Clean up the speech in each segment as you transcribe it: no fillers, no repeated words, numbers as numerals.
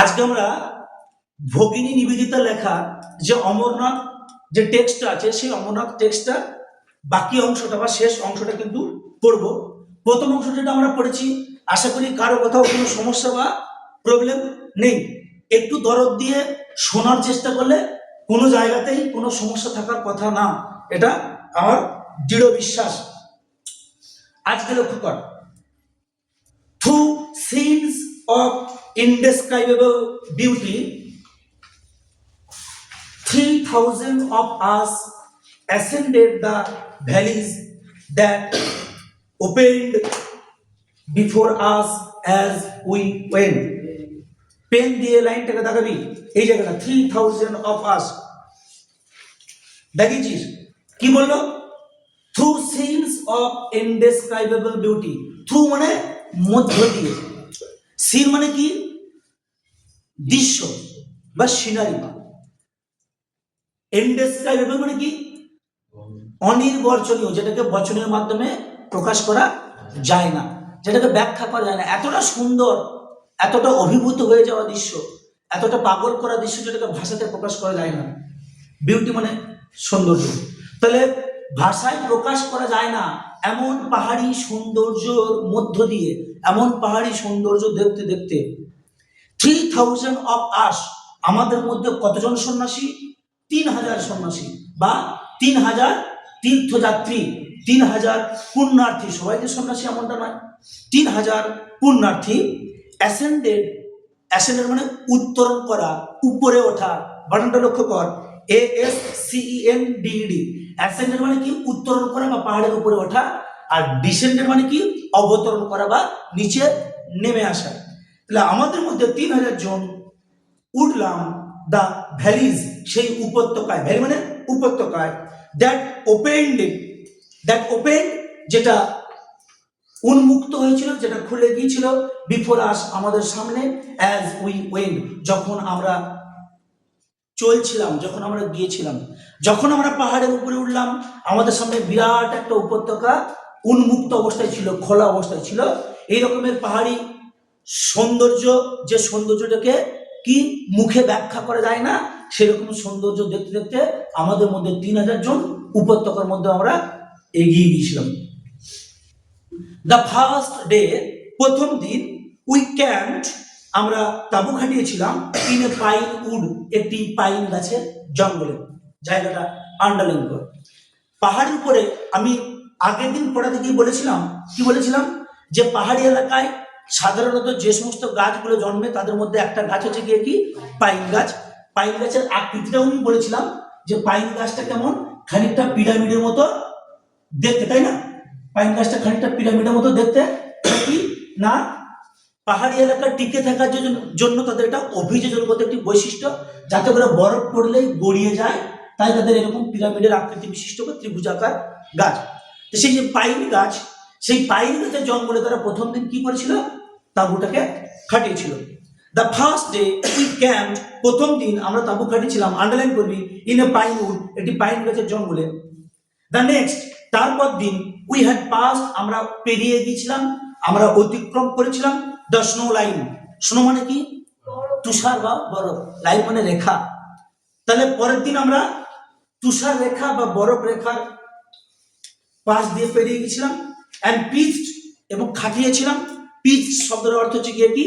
আজকে আমরা ভগিনী নিবেদিতা লেখা যে অমরনাথ যে টেক্সটটা আছে সেই অমরনাথ টেক্সটটা বাকি অংশটা বা শেষ অংশটা কিন্তু পড়ব। প্রথম অংশ যেটা আমরা পড়েছি, আশা করি কারো কোথাও কোনো সমস্যা বা প্রবলেম নেই। একটু দরদ দিয়ে শোনার চেষ্টা করলে কোনো জায়গাতেই কোনো সমস্যা থাকার কথা না, এটা আমার দৃঢ় বিশ্বাস। আজকে লক্ষ্য কর, through scenes of indescribable beauty, 3,000 of us ascended the valleys that opened before us as we went. Pen দিয়ে লাইনটাকে দেখাবি, এই জায়গাটা 3,000 of us দেখেছিস কি বললো? Through scenes of indescribable beauty. Through মানে মধ্য দিয়ে, সিন মানে কি? দৃশ্য বা সিনারি। ইনডেসক্রাইবেবল মানে কি? অনির্বচনীয়, যেটাকে বচনের মাধ্যমে প্রকাশ করা যায় না, যেটাকে ব্যাখ্যা করা যায় না। এতটা সুন্দর, এতটা অভিভূত হয়ে যাওয়া দৃশ্য, এতটা পাগল করা দৃশ্য, যেটাকে ভাষাতে প্রকাশ করা যায় না। বিউটি মানে সৌন্দর্য। তাহলে ভাষায় প্রকাশ করা যায় না এমন পাহাড়ি সৌন্দর্যর মধ্য দিয়ে, এমন পাহাড়ি সৌন্দর্য দেখতে দেখতে 3,000 of us, আমাদের মধ্যে কতজন সন্ন্যাসী? 3,000 সন্ন্যাসী বা 3,000 তীর্থযাত্রী, 3,000 পুণ্যার্থী। সবাই যে সন্ন্যাসী এমনটা নয়, 3,000 পুণ্যার্থী অ্যাসেন্ডেড। অ্যাসেন্ডেড মানে উত্তরণ করা, উপরে ওঠা। বানানটা লক্ষ্য কর, ASCENDED। অ্যাসেন্ডেড মানে কি? উত্তরণ করা বা পাহাড়ের উপরে ওঠা। আর ডিসেন্ডেড মানে কি? অবতরণ করা বা নিচে নেমে আসা। তাহলে আমাদের মধ্যে 3,000 জন উঠলাম দ্য ভ্যালিজ, সেই উপত্যকায়। ভ্যালি মানে উপত্যকায়। দ্যাট ওপেন্ড, দ্যাট ওপেন্ড যেটা উন্মুক্ত হয়েছিল, যেটা খুলে গিয়েছিল, বিফোর আস আমাদের সামনে, অ্যাজ উই ওয়েন্ট যখন আমরা চলছিলাম, যখন আমরা গিয়েছিলাম। যখন আমরা পাহাড়ের উপরে উঠলাম, আমাদের সামনে বিরাট একটা উপত্যকা উন্মুক্ত অবস্থায় ছিল, খোলা অবস্থায় ছিল। এই রকমের পাহাড়ি সৌন্দর্য, যে সৌন্দর্যটাকে কি মুখে ব্যাখ্যা করা যায় না, সেরকম সৌন্দর্য দেখতে দেখতে আমাদের মধ্যে 3,000 জন উপত্যকার মধ্যে আমরা এগিয়ে গিয়েছিলাম। দ্য ফার্স্ট ডে, প্রথম দিন, উই ক্যাম্পড, আমরা তাঁবু খাটিয়েছিলাম, ইন এ পাইন উড, একটি পাইন গাছের জঙ্গলে। জায়গাটা আন্ডারলাইন কর। পাহাড়ের উপরে আমি আগের দিন পড়াতে গিয়ে বলেছিলাম, কি বলেছিলাম? যে পাহাড়ি এলাকায় সাধারণত যে সমস্ত গাছগুলো জন্মে তাদের মধ্যে একটা গাছ হচ্ছে গিয়ে কি? পাইন গাছ। পাইন গাছের আকৃতিটাও আমি বলেছিলাম যে পাইন গাছটা কেমন? খানিকটা পিরামিডের মতো দেখতে, তাই না? পাইন গাছটা খানিকটা পিরামিডের মতো দেখতে। কি না, পাহাড়ি এলাকা টিকে থাকার জন্য তাদের একটা অভিযোজনগত একটি বৈশিষ্ট্য, যাতে করে বরফ পড়লেই গড়িয়ে যায়, তাই তাদের এরকম পিরামিডের আকৃতি বিশিষ্ট বা ত্রিভুজাকার গাছ। তো সেই যে পাইন গাছ, সেই পাইন গাছের জঙ্গলে তারা প্রথম দিন কি করেছিল? তাঁবুটাকে খাটিয়েছিল। The first day we camp, প্রথম দিন আমরা তাঁবু খাটিয়েছিলাম, আন্ডারলাইন করবি, ইন এ পাইন উড, একটি পাইন গাছের জঙ্গলে। দ্য নেক্সট, তারপর দিন, উই হ্যাড পাস, আমরা পেরিয়ে গিয়েছিলাম, আমরা অতিক্রম করেছিলাম, দ্য স্নো লাইন। স্নো মানে কি? তুষার বা বরফ। লাইন মানে রেখা। তাহলে পরের দিন আমরা তুষার রেখা বা বরফ রেখার পাশ দিয়ে পেরিয়ে গেছিলাম। অ্যান্ড পিচড, এবং খাটিয়েছিলাম। পিচ শব্দের অর্থ হচ্ছে গিয়ে কি?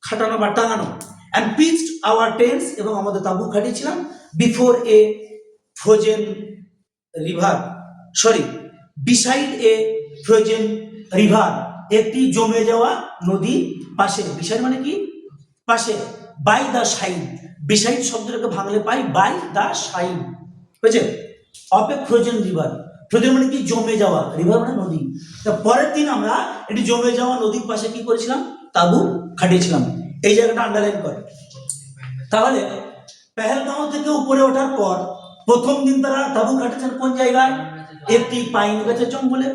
খাটানো বা টাঙানো। অ্যান্ড পিচড আওয়ার টেন্টস, এবং আমাদের তাঁবু খাটিয়েছিলাম, before a frozen river, sorry, beside a frozen river, একটি জমে যাওয়া নদী পাশে। বিসাইড মানে কি? পাশে। বাই দ্য সাইড, বিসাইড শব্দটাকে ভাঙলে পাই বাই দ্য সাইড, বুঝেছে? Of A frozen river. Frozen মানে কি? জমে যাওয়া, রিভার মানে নদী। তা পরের দিন আমরা এটি জমে যাওয়া নদীর পাশে কি করেছিলাম? তাঁবু খাটিয়েছিলাম। এই জায়গাটা আন্ডারলাইন করে। তাহলে পেহেলগাঁও থেকে উপরে ওঠার পর প্রথম দিন তারা তাঁবু খাটিয়েছেন কোন জায়গায়? একটি পাইন গাছের জঙ্গলে।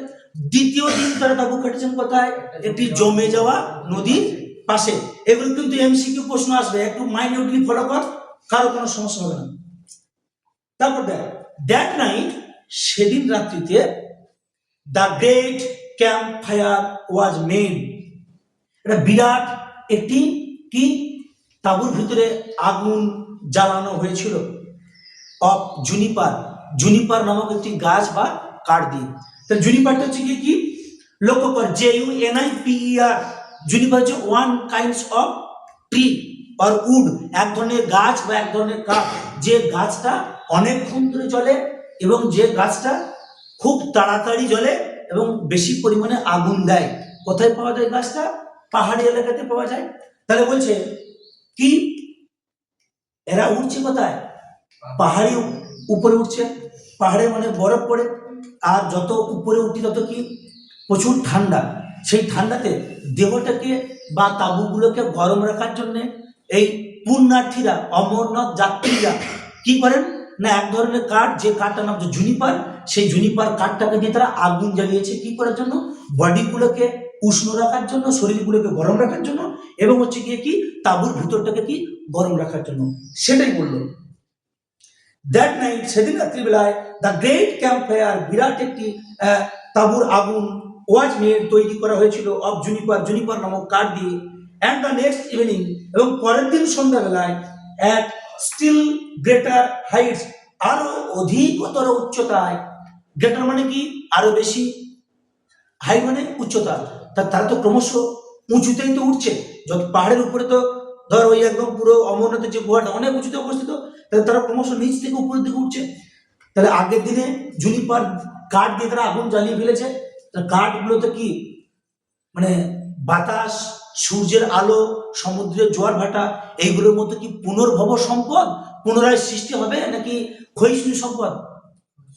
দ্বিতীয় দিন তারা তাঁবু খাটিয়েছেন কোথায়? একটি জমে যাওয়া নদীর পাশে। এগুলো কিন্তু এমসিকিউ প্রশ্ন আসবে, একটু মাইনিউটলি ফলো কর, কারো কোনো সমস্যা হবে না। তারপর দেখ, দ্যাট নাইট, সেদিন রাত্রিতে, the great camp fire was made, এটা বিরাট একটি কি তাঁবুর ভিতরে আগুন জ্বালানো হয়েছিল অফ জুনিপার, জুনিপার নামক একটি গাছ বা কাঠ দিয়ে। তাহলে জুনিপারটা হচ্ছে কি লক্ষ্য কর, JUNIPER, জুনিপার হচ্ছে one kinds of tree or wood, এক ধরনের গাছ বা এক ধরনের কাঠ, যে গাছটা অনেকক্ষণ ধরে জ্বলে এবং যে গাছটা খুব তাড়াতাড়ি জ্বলে এবং বেশি পরিমাণে আগুন দেয়। কোথায় পাওয়া যায় গাছটা? পাহাড়ি এলাকাতে পাওয়া যায়। তাহলে বলছে কি এরা উঠছে কোথায়? পাহাড়ি উপরে উঠছে, পাহাড়ে মানে বরফ পড়ে, আর যত উপরে উঠি তত কি প্রচুর ঠান্ডা, সেই ঠান্ডাতে দেহটাকে বা তাঁবুগুলোকে গরম রাখার জন্য এই পুণ্যার্থীরা, অমরনাথ যাত্রীরা কি করেন না, এক ধরনের কাঠ, যে কাঠটার নাম হচ্ছে জুনিপার, সেই জুনিপার কাঠটাকে দিয়ে তারা আগুন জ্বালিয়েছে কি করার জন্য? বডিগুলোকে উষ্ণ রাখার জন্য, শরীরগুলোকে গরম রাখার জন্য, এবং হচ্ছে গিয়ে কি তাঁবুর ভিতরটাকে কি গরম রাখার জন্য। সেটাই বললো। দ্যাট নাইট, সেদিন রাত্রিবেলায়, দ্য গ্রেট ক্যাম্প ফায়ার, বিরাট একটি তাঁবুর আগুন ওয়াজ মেড, তৈরি করা হয়েছিল অফ জুনিপার, জুনিপার নামক কাঠ দিয়ে। অ্যান্ড দ্য নেক্সট ইভিনিং, এবং পরের দিন সন্ধ্যাবেলায়, অ্যাট স্টিল গ্রেটার হাইটস, আরো অধিকতর উচ্চতায়, গ্রেটার মানে কি আরো বেশি, হাই মানে উচ্চতা, তারা তো ক্রমশ উঁচুতেই তো উঠছে, যত পাহাড়ের উপরে তো ধর ওই একদম পুরো অমরনাথের যে গুহাটা অনেক উঁচুতে অবস্থিত, তাহলে তারা ক্রমশ নিচ থেকে উপরের দিকে উঠছে। তাহলে আগের দিনে জুনিপার কাঠ দিয়ে তারা আগুন জ্বালিয়ে ফেলেছে, কাঠগুলোতে কি মানে বাতাস, সূর্যের আলো, সমুদ্রের জোয়ার ভাটা, এইগুলোর মধ্যে কি পুনর্ভব সম্পদ পুনরায় সৃষ্টি হবে নাকি ক্ষয়িষ্ণু সম্পদ?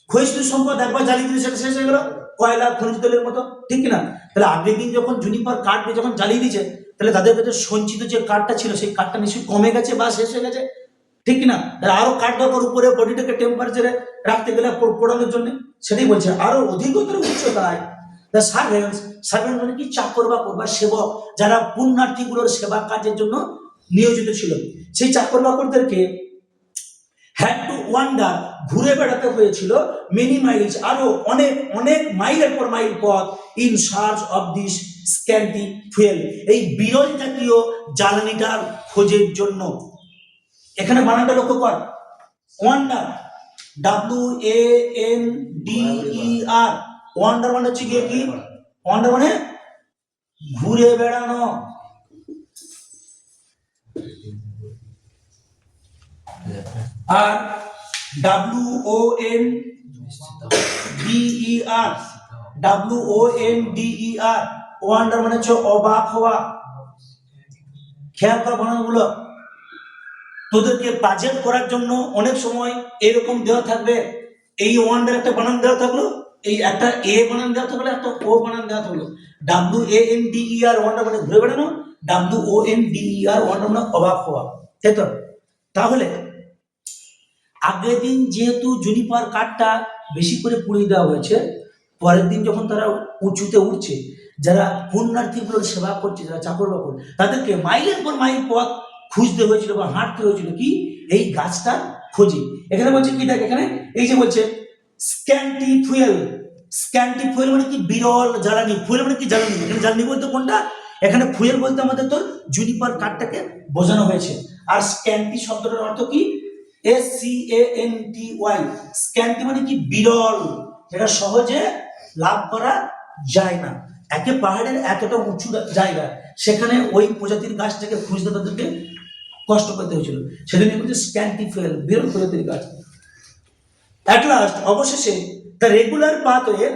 ক্ষয়িষ্ণু সম্পদ একবার জ্বালিয়ে দিলে সেটা শেষ হয়ে গেল, কয়লা, খনিজ তেলের মতো, ঠিক কিনা? তাহলে আগের দিন যখন জুনিপার কাঠ দিয়ে যখন জ্বালিয়ে দিয়েছে, তাহলে তাদের কাছে সঞ্চিত যে কাঠটা ছিল সেই কাঠটা নিশ্চয়ই কমে গেছে বা শেষ হয়ে গেছে, ঠিক কিনা? তাহলে আরো কাঠ দরকার উপরে বডিটাকে টেম্পারেচারে রাখতে গেলে, পোড়ানোর জন্য। সেটাই বলছে আরো অধিকতর উচ্চতায় দ্য সার্ভেন্টস, সার্ভেন্ট মানে কি চাকর বাকর বা সেবক, যারা পুণ্যার্থীগুলোর সেবা কাজের জন্য নিয়োজিত ছিল, সেই চাকর বাকরদেরকে হ্যাড টু ওয়ান্ডার, ঘুরে বেড়াতে হয়েছিল মেনি মাইলস, আরো অনেক অনেক মাইলের পর মাইল পথ, in search of this scanty fuel, এই বিরল জাতীয় জ্বালানিটার খোঁজের জন্য। এখানে বানানটা লক্ষ্য কর, ওয়ান্ডার, WANDER, ওয়ান্ডার মানে হচ্ছে গিয়ে কি, ওয়ান্ডার মানে ঘুরে বেড়ানো, আর WONDER, ওয়ান্ডার মানে হচ্ছে অবাক হওয়া। খেয়াল কর বানানগুলো, তোদেরকে বাজেট করার জন্য অনেক সময় এরকম দেওয়া থাকবে, এই ওয়ান্ডার একটা বানান দেওয়া থাকলো, এই একটা এ বানান দেওয়া থাকলো, একটা ও বানান দেওয়া থাকলো। WANDER ওয়ান্ডার মানে ঘুরে বেড়ানো, WONDER ওয়ান্ডার মানে অবাক হওয়া, তাই তো? তাহলে আগের দিন যেহেতু জুনিপার কাঠটা বেশি করে পুড়িয়ে দেওয়া হয়েছে, পরের দিন যখন তারা উঁচুতে উঠছে, যারা পুণ্যার্থীগুলোর সেবা করছে, যারা চাকর বাকর, তাদেরকে মাইলের পর মাইল পথ খুঁজতে হয়েছিল বা হাঁটতে হয়েছিল কি এই গাছটা খোঁজে। এখানে বলছে কি, দেখ এখানে এই যে বলছে স্ক্যান্টি ফুয়েল, স্ক্যান্টি ফুয়েল মানে কি বিরল জ্বালানি, ফুয়েল মানে কি জ্বালানি, এখানে জ্বালানি বলতে কোনটা? এখানে ফুয়েল বলতে আমাদের তোর জুনিপার কাঠটাকে বোঝানো হয়েছে। আর স্ক্যান্টি শব্দটার অর্থ কি? SCANTY, স্ক্যান্টি মানে কি বিরল, যেটা সহজে লাভ করা যায় না। একে পাহাড়ের এতটা উঁচু জায়গা, সেখানে ওই প্রজাতির গাছটাকে খুঁজতে তাদেরকে কষ্ট করতে হয়েছিল, সেজন্য বলছে স্ক্যান্টি ফুয়েল, বিরল প্রজাতির গাছ। অ্যাট লাস্ট, অবশেষে দ্য রেগুলার পাথওয়ে,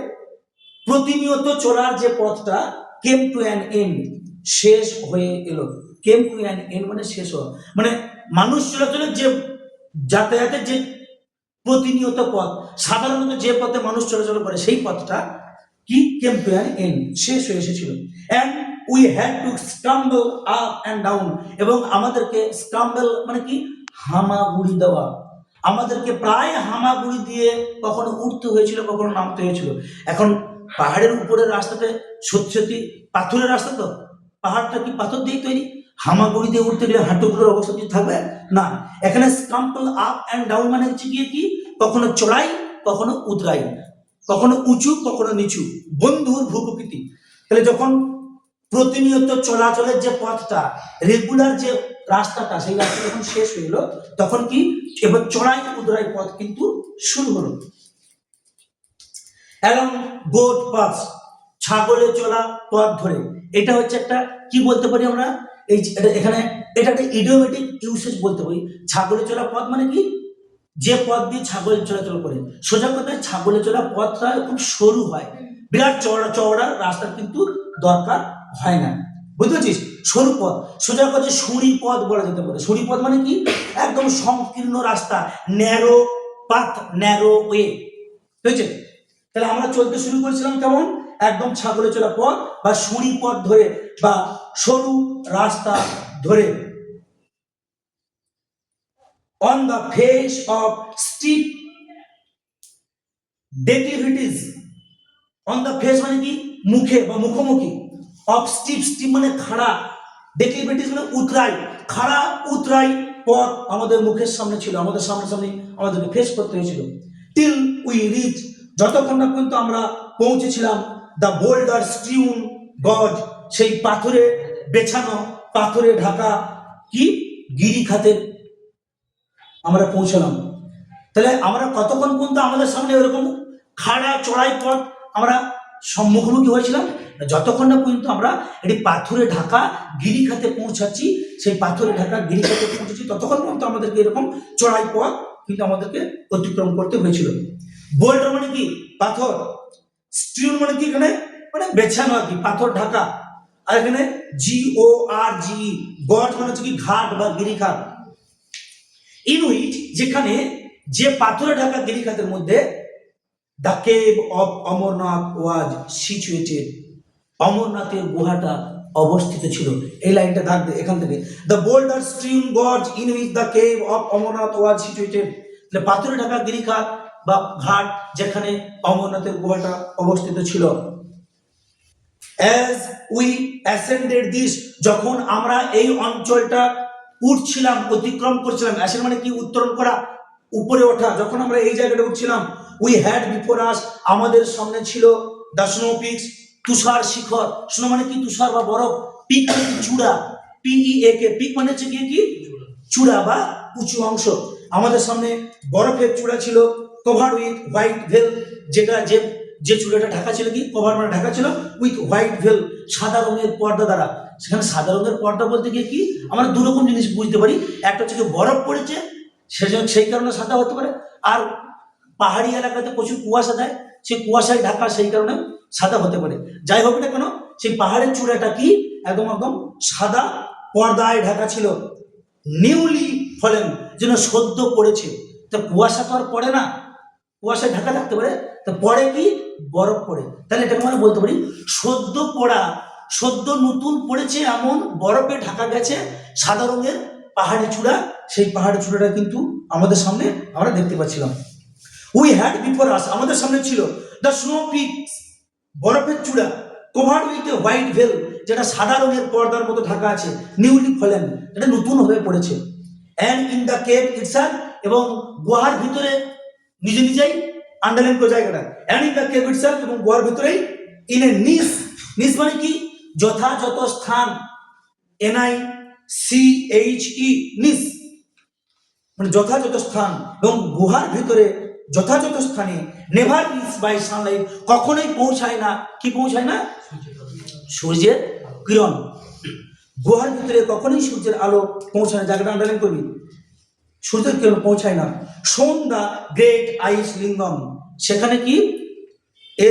প্রতিনিয়ত চলার যে পথটা, কেম টু অ্যান এন্ড, শেষ হয়ে এলো। কেম টু অ্যান এন্ড মানে শেষ হওয়া, মানে মানুষ চলাচলের যে যাতায়াতের যে প্রতিনিয়ত পথ, সাধারণত যে পথে মানুষ চলাচল করে সেই পথটা কি কেম টু অ্যান এন্ড, শেষ হয়ে এসেছিল। And we had to stumble up and down, এবং আমাদেরকে স্টাম্বল মানে কি হামাগুড়ি দেওয়া, আমাদেরকে প্রায় হামাগুড়ি দিয়ে কখনো উঠতে হয়েছিল, কখনো নামতে হয়েছিল। এখন পাহাড়ের উপরের রাস্তাতে সত্যি সত্যি পাথরের রাস্তা, তো পাহাড়টা কি পাথর দিয়ে তৈরি, হামাগুড়ি দিয়ে উঠতে গেলে হাঁটুগুলোর অবস্থা কি থাকবে না। এখানে স্টাম্বল আপ অ্যান্ড ডাউন মানে হচ্ছে গিয়ে কি কখনো চড়াই, কখনো উতরাই, কখনো উঁচু, কখনো নিচু, বন্ধুর ভূপ্রকৃতি। তাহলে যখন প্রতিনিয়ত চলাচলের যে পথটা, রেগুলার যে রাস্তাটা, সেই রাস্তা যখন শেষ হয়ে গেল তখন কি এবার চড়াই উতরাই পথ কিন্তু শুরু হলো। এবং গোট পাথ, ছাগলে চলা পথ ধরে, এটা হচ্ছে একটা কি বলতে পারি আমরা, এই এখানে এটা একটা ইডিওমেটিক ইউসেজ বলতে পারি। ছাগলে চলা পথ মানে কি, যে পথ দিয়ে ছাগল চলাচল করে। সোজা কথায় ছাগলে চলা পথটা খুব সরু হয়, বিরাট চওড়া চওড়া রাস্তার কিন্তু দরকার হয় না, বুঝতে পারছিস? সরু পথ, সোজা কথায় সুড়ি পথ বলা যেতে পারে। সুড়ি পথ মানে কি, একদম সংকীর্ণ রাস্তা, ন্যারো পাথ, ন্যারো ওয়ে, বুঝেছে? তাহলে আমরা চলতে শুরু করেছিলাম কেমন, একদম ছাগলে চলা পথ বা সুড়ি পথ ধরে বা সরু রাস্তা ধরে। On the face of steep declivities, on the face মানে কি, মুখে বা মুখোমুখি, of steep, steep মানে খাড়া, declivities মানে উতরাই, খাড়া উতরাই পথ আমাদের মুখের সামনে ছিল, আমাদের সামনে আমাদেরকে ফেস করতে হয়েছিল। till we reach, যতক্ষণ না পর্যন্ত আমরা পৌঁছেছিলাম the boulder strewn gorge, সেই পাথরে বেছানো, পাথরে ঢাকা কি গিরিখাতের আমরা পৌঁছলাম। তাহলে আমরা কতক্ষণ পর্যন্ত আমাদের সামনে এরকম খাড়া চড়াই পথ আমরা সম্মুখীন হয়েছিলাম, যতক্ষণ না পর্যন্ত আমরা এটি পাথরে ঢাকা গিরিখাতে পৌঁছাচ্ছি, সেই পাথরে ঢাকা গিরিখাতে পৌঁছেছি ততক্ষণ পর্যন্ত আমাদেরকে এরকম চড়াই পথ কিন্তু আমাদেরকে অতিক্রম করতে হয়েছিল। বোল্ডার মানে কি, পাথর। স্ট্রিউন মানে কি, এখানে মানে বেছানো আর কি, পাথর ঢাকা। আর এখানে GORGE, গজ মানে হচ্ছে কি ঘাট বা গিরিখাত। ইন হুইচ, যেখানে, যে পাথরে ঢাকা গিরিখাতের মধ্যে the cave of Amarnath was situated, অমরনাথের গুহাটা অবস্থিত ছিল। এই লাইনটা থাকবে এখান থেকে, the boulder stream gorge in which the cave of Amarnath was situated, পাথরে ঢাকা গিরিখাত বা ঘাট যেখানে অমরনাথের গুহাটা অবস্থিত ছিল। As we ascended this, যখন আমরা এই অঞ্চলটা উঠছিলাম, অতিক্রম করছিলাম, অ্যাসেন্ড মানে কি, উত্তরণ করা, উপরে ওঠা, যখন আমরা এই জায়গাটা উঠছিলাম, উই হ্যাড বিফোর আস, আমাদের সামনে ছিল the snow peaks, Tushar Shikhar. Snow মানে কি, তুষার বা বরফ, পিক মানে কি চূড়া, PEAK, পিক মানে হচ্ছে কি চূড়া বা উঁচু অংশ। আমাদের সামনে বরফের চূড়া ছিল, কভার উইথ হোয়াইট ভেল, যেটা যে চূড়াটা ঢাকা ছিল কি, কভার মানে ঢাকা ছিল উইথ হোয়াইট ভেল, সাদা রঙের পর্দা দ্বারা। সেখানে সাদা রঙের পর্দা বলতে গিয়ে কি, আমরা দু রকম জিনিস বুঝতে পারি, একটা হচ্ছে কি বরফ পড়েছে সেজন্য সেই কারণে সাদা হতে পারে, আর পাহাড়ি এলাকাতে প্রচুর কুয়াশা দেয়, সেই কুয়াশায় ঢাকা, সেই কারণে সাদা হতে পারে। যাই হোক না কেন, সেই পাহাড়ের চূড়াটা কি একদম একদম সাদা পর্দায় ঢাকা ছিল। নিউলি ফলেন, যেন সদ্য পড়েছে। তো কুয়াশা তো আর পড়ে না, কুয়াশায় ঢাকা থাকতে পারে, তো পড়ে কি, বরফ পড়ে। তাহলে এটাকে আমরা বলতে পারি সদ্য পড়া, সদ্য নতুন পড়েছে এমন বরফে ঢাকা গেছে সাদা রঙের পাহাড়ি চূড়া, সেই পাহাড়ি চূড়াটা কিন্তু আমাদের সামনে আমরা দেখতে পাচ্ছিলাম। উই হ্যাড বিফোর আস, আমাদের সামনে ছিল দ্য স্নো পিকস, বরফের চূড়া, কভার উইথ এ হোয়াইট ভেল, যেটা সাদা রঙের পর্দার মতো ঢাকা আছে, নিউলি ফলেন, এটা নতুন হয়ে পড়েছে। And in the cave itself, এবং গুহার ভিতরে, নিজে নিজেই আন্ডারলাইন করে জায়গাটা, and in the cave itself, এবং গুহার ভিতরেই, ইন এ নিস, নিস মানে কি যথাযথ স্থান, NICHE, নিস মানে যথাযথ স্থান, এবং গুহার ভিতরে যথাযথ স্থানে, নেভার মিস বাই সানলাইট, কখনোই পৌঁছায় না, কি পৌঁছায় না, সূর্যের কিরণ। গুহার ভিতরে কখনোই সূর্যের আলো পৌঁছায় না, জায়গাটা আন্ডারলাইন করবি, সূর্যের কিরণ পৌঁছায় না। শোন দ্য গ্রেট আইস লিঙ্গম, সেখানে কি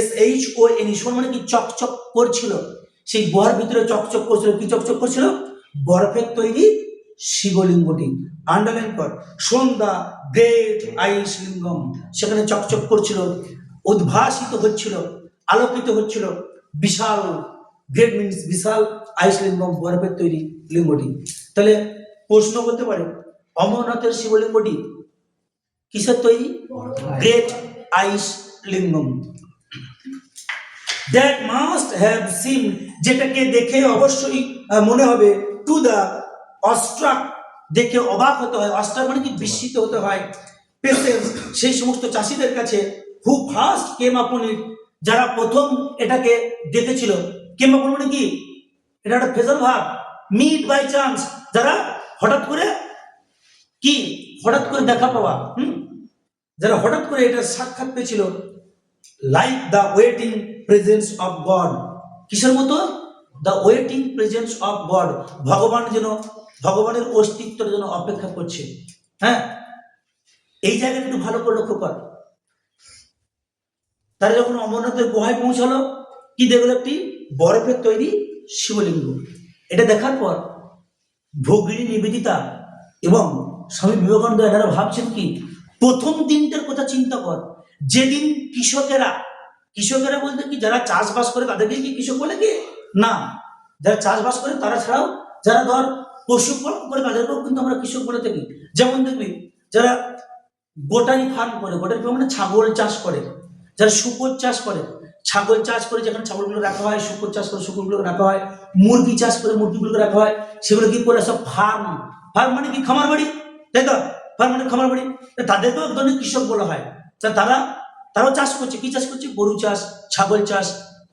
SHON, শোন মানে কি চকচক করছিল, সেই গুহার ভিতরে চকচক করছিল, কি চকচক করছিল, বরফের তৈরি শিবলিঙ্গটি, আন্ডারলাইন কর। শোন দ্য গ্রেট আইস লিঙ্গম, সেখানে চকচক করছিল, উদ্ভাসিত হচ্ছিল, আলোকিত হচ্ছিল বিশাল, গ্রেট মিনস বিশাল, আইস লিঙ্গম বরফের তৈরি লিঙ্গটি। তাহলে প্রশ্ন করতে পারে, অমরনাথের শিবলিঙ্গটি কিসের তৈরি, great ice lingam. That must have seen, যেটাকে দেখে অবশ্যই মনে হবে, টু দ্য অস্ট্রাক, দেখে অবাক হতে হয়, অস্ট্রাক মানে কি বিস্মিত হতে হয়, পেশেন্স, সেই সমস্ত চাষিদের কাছে, হু ফার্স্ট কেম আপন ইট, যারা প্রথম এটাকে দেখেছিল, কেম আপন মানে কি এটা একটা ফ্রেজাল ভাব। মিট বাই চান্স, যারা হঠাৎ করে দেখা পাওয়া, যারা হঠাৎ করে এটা সাক্ষাৎ পেয়েছিল। Like the waiting presence of god, কিসের মতো? The waiting presence of god, ভগবানের অস্তিত্বের জন্য অপেক্ষা করছে। হ্যাঁ, এই জায়গাটা একটু ভালো করে লক্ষ্য কর। তারা যখন অমরনাথের গুহায় পৌঁছালো, কি দেখলো? একটি বরফের তৈরি শিবলিঙ্গ। এটা দেখার পর ভগিনী নিবেদিতা এবং স্বামী বিবেকানন্দ এনারা ভাবছেন কি, প্রথম দিনটার কথা চিন্তা কর, যেদিন কৃষকেরা বলতে কি, যারা চাষবাস করে তাদেরকে কি কৃষক বলে কি? না, যারা চাষবাস করে তারা ছাড়াও যারা ধর পশুপালন করে তাদেরকেও কিন্তু আমরা কৃষক বলে থাকি। যেমন দেখবি যারা গোটারি ফার্ম করে, গোটারি ফার্ম মানে ছাগল চাষ করে, যারা শুকর চাষ করে, ছাগল চাষ করে যেখানে ছাগলগুলো রাখা হয়, শুকর চাষ করে শুকরগুলোকে রাখা হয়, মুরগি চাষ করে মুরগিগুলোকে রাখা হয়, সেগুলো কি করে? সব ফার্ম। ফার্ম মানে কি? খামার বাড়ি, তাই তো? ফার্ম মানে খামার বাড়ি। তাদেরকেও এক ধরনের কৃষক বলা হয়। তারাও চাষ করছে। কি চাষ করছে? গরু চাষ, ছাগল চাষ,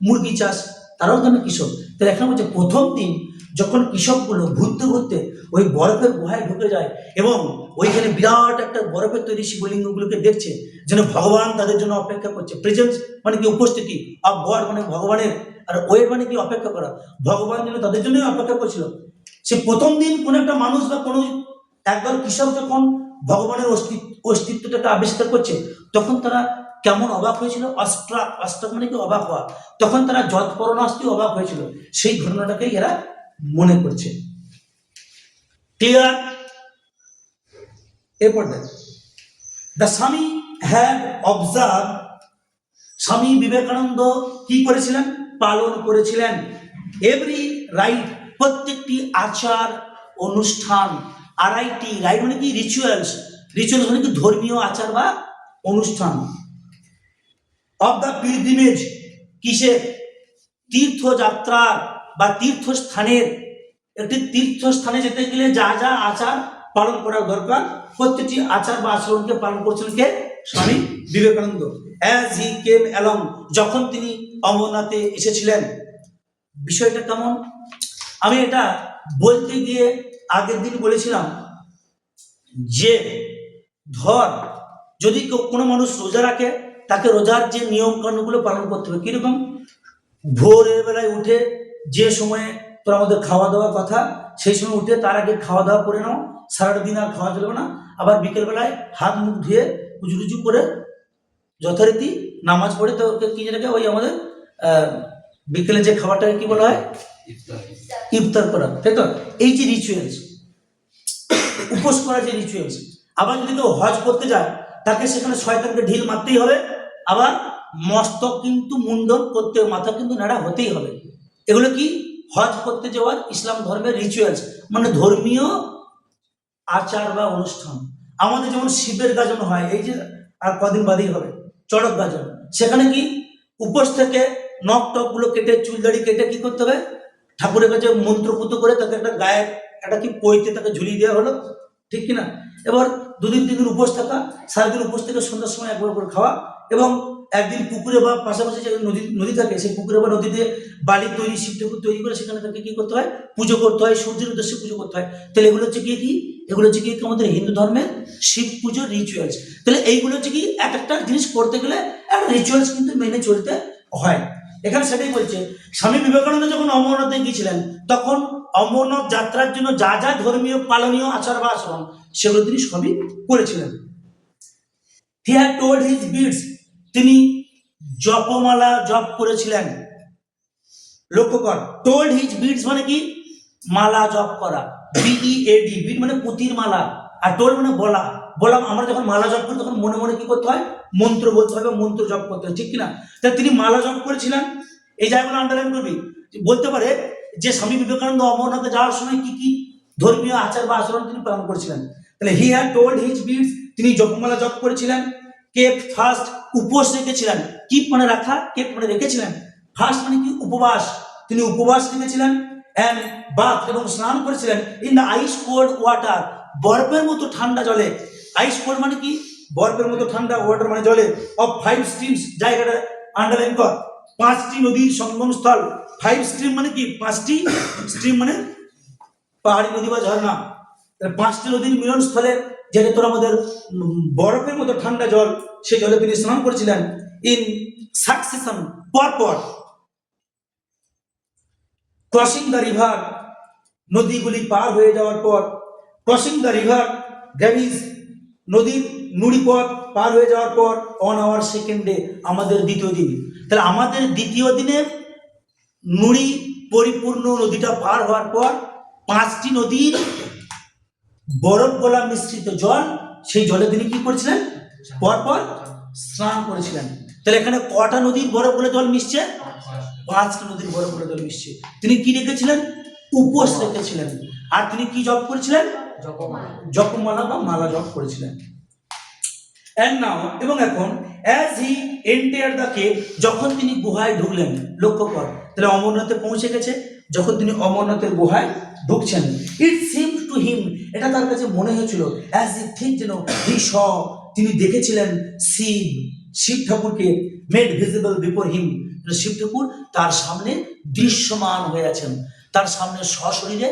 মুরগি চাষ, তারাও ধরনের কৃষক। তাহলে এখানে বলছে প্রথম দিন যখন কৃষকগুলো ঘুরতে ঘুরতে ওই বরফের গুহায় ঢুকে যায় এবং ওইখানে বিরাট একটা বরফের তৈরি শিবলিঙ্গগুলোকে দেখছে, যেন ভগবান তাদের জন্য অপেক্ষা করছে। প্রেজেন্স মানে কি? উপস্থিতি। অফ গড মানে ভগবানের। আর ওয়েট মানে কি? অপেক্ষা করা। ভগবান যেন তাদের জন্য অপেক্ষা করছিল। সে প্রথম দিন কোন একটা মানুষ বা কোনো একদল কৃষক যখন ভগবানের অস্তিত্বটাকে আবিষ্কার করছে, তখন তারা কেমন অবাক হয়েছিল? অস্ট্রাক মানে কি? অবাক হওয়া। তখন তারা যৎপরণাস্তি অবাক হয়েছিল। সেই ঘটনাটাকে এরা মনে করছে। ক্লিয়ার? এরপর দেখ, দ্য স্বামী হ্যাড অবজার্ভ, স্বামী বিবেকানন্দ কি করেছিলেন? পালন করেছিলেন। এভরি রাইট, প্রত্যেকটি আচার অনুষ্ঠান। আরআইটি, রাইট মানে কি? রিচুয়ালস। রিচুয়ালস মানে কি? ধর্মীয় আচার বা অনুষ্ঠান। অফ দ্য পিলগ্রিমেজ, কিসের? তীর্থযাত্রার বা তীর্থস্থানের। একটি তীর্থস্থানে যেতে গেলে যা যা আচার পালন করা দরকার, প্রত্যেকটি আচার বা আচরণকে পালন করছিলেন কে? Swami Vivekananda. As he came along, যখন তিনি অমরনাথে এসেছিলেন। বিষয়টা কেমন? আমি এটা বলতে গিয়ে আগের দিন বলেছিলাম যে ধর যদি কোনো মানুষ রোজা রাখে, তাকে রোজার যে নিয়ম কানুনগুলো পালন করতে হবে। কিরকম? ভোরের বেলায় উঠে যে সময়ে তোর আমাদের খাওয়া দাওয়ার কথা, সেই সময় উঠে তার আগে খাওয়া দাওয়া করে নাও, সারাটা দিন আর খাওয়া চলবে না। আবার বিকেল বেলায় হাত মুখ ধুয়ে উজুরুজু করে যথারীতি নামাজ পড়ে তো কি যেটাকে ওই আমাদের বিকেলে যে খাবারটাকে কি বলা হয়? ইফতার করা, তাই তো? এই যে রিচুয়ালস, উপোস করা যে রিচুয়ালস। আবার যদি কেউ হজ করতে যায়, তাকে সেখানে শয়তানকে ঢিল মারতেই হবে। আবার মস্তক কিন্তু মুন্ডন করতে, মাথা কিন্তু নাড়া হতেই হবে। এগুলো কি? হজ করতে যাওয়ার ইসলাম ধর্মের রিচুয়ালস, মানে ধর্মীয় আচার বা অনুষ্ঠান। আমাদের যেমন শিবের গাজন হয়, এই যে আর কদিন বাদেই হবে চড়ক গাজন, সেখানে কি উপোস থেকে নখ টক গুলো কেটে, চুল দাড়ি কেটে কি করতে হবে? ঠাকুরের কাছে মন্ত্রপুত করে তাকে একটা গায়ের একটা কি পইতে তাকে ঝুলিয়ে দেওয়া হলো, ঠিক কিনা? এবার দুদিন তিন দিন উপোস থাকা, সারাদিন উপোস থেকে সন্ধ্যার সময় একবার করে খাওয়া, এবং একদিন পুকুরে বা পাশাপাশি যে নদী থাকে, সেই পুকুরে বা নদীতে বালির তৈরি শিব ঠাকুর তৈরি করে সেখানে তাকে কি করতে হয়? পুজো করতে হয়, সূর্যের উদ্দেশ্যে পুজো করতে হয়। তাহলে এগুলো হচ্ছে কি? এগুলো হচ্ছে কি আমাদের হিন্দু ধর্মের শিব পুজোর রিচুয়ালস। তাহলে এইগুলো হচ্ছে কি, এক একটা জিনিস করতে গেলে একটা রিচুয়ালস কিন্তু মেনে চলতে হয়। এখানে সেটাই বলছে, স্বামী বিবেকানন্দ যখন অমরনাথে গিয়েছিলেন, তখন অমরনাথ যাত্রার জন্য যা যা ধর্মীয় পালনীয় আচার বা আচরণ, সেগুলো তিনি সবই করেছিলেন। He had told his beads, তিনি জপমালা জপ করেছিলেন। লক্ষ্য কর, টোল্ড হিজ বিডস মানে কি? মালা জপ করা। বিইএডি, বিড মানে পুঁতির মালা, আর টোল্ড মানে বলা। বললাম আমরা যখন মালা জপ করি তখন মনে মনে কি করতে হয়? মন্ত্র বলতে হবে, মন্ত্র জপ করতে হয়, ঠিক কিনা? তাহলে তিনি মালা জপ করেছিলেন। এই জায়গাগুলো আন্ডারলাইন করবি। বলতে পারে যে স্বামী বিবেকানন্দ অমরনাথে যাওয়ার সময় কি কি ধর্মীয় আচার বা আচরণ তিনি পালন করেছিলেন। তাহলে he had told his beads, তিনি জপমালা জপ করেছিলেন। কেপ ফাস্ট, উপোস রেখেছিলেন। কিপ মানে রাখা, কেপ মানে রেখেছিলেন। ফাস্ট মানে কি? উপবাস। তিনি উপবাস রেখেছিলেন। অ্যান্ড বাথ, এবং স্নান করেছিলেন in the ice cold water, বরফের মতো ঠান্ডা জলে। আইস কোল্ড মানে কি? বরফের মতো ঠান্ডা, ওয়াটার মানে জলে। অফ 5 স্ট্রিমস, জায়গাটা আন্ডারলাইন কর। 5টি নদীর সঙ্গমস্থল, ফাইভ স্ট্রিম মানে কি? 5টি স্ট্রিম মানে পাহাড়ি নদী বা ঝর্ণা। 5টি নদীর মিলনস্থলে যেটা তোর আমাদের বরফের মতো ঠান্ডা জল, সেই জলে তিনি স্নান করেছিলেন ইন সাকসেশন, পরপর। ক্রসিং দ্য রিভার, নদীগুলি পার হয়ে যাওয়ার পর, ক্রসিং দ্য রিভার গ্যাভিস, নদীর নুড়িপথ পার হয়ে যাওয়ার পর, অন আওয়ার সেকেন্ড ডে, আমাদের দ্বিতীয় দিন। তাহলে আমাদের দ্বিতীয় দিনে নুড়ি পরিপূর্ণ নদীটা পার হওয়ার পর 5টি নদীর বরফ গলা মিশ্রিত জল, সেই জলে তিনি কি করেছিলেন? পরপর স্নান করেছিলেন। তাহলে এখানে কটা নদীর বরফ গলা জল মিশছে? 5টি নদীর বরফ গলা জল মিশছে। তিনি কি রেখেছিলেন? উপোস রেখেছিলেন। আর তিনি কি জপ করেছিলেন? জপমালা বা মালা জপ করেছিলেন। And now, এবং এখন as he entered the cave, যখন তিনি গুহায় ঢুকলেন, লক্ষ্য কর, তাহলে অমরনাথে পৌঁছে গেছে। যখন তিনি অমরনাথের গুহায় ঢুকছেন, it seemed to him, এটা তার কাছে মনে হয়েছিল, as if, ঠিক যেন, he saw, তিনি দেখেছিলেন শিব ঠাকুরকে made visible before him, Shiva ঠাকুর তার সামনে দৃশ্যমান হয়ে আছেন, তার সামনে সশরীরে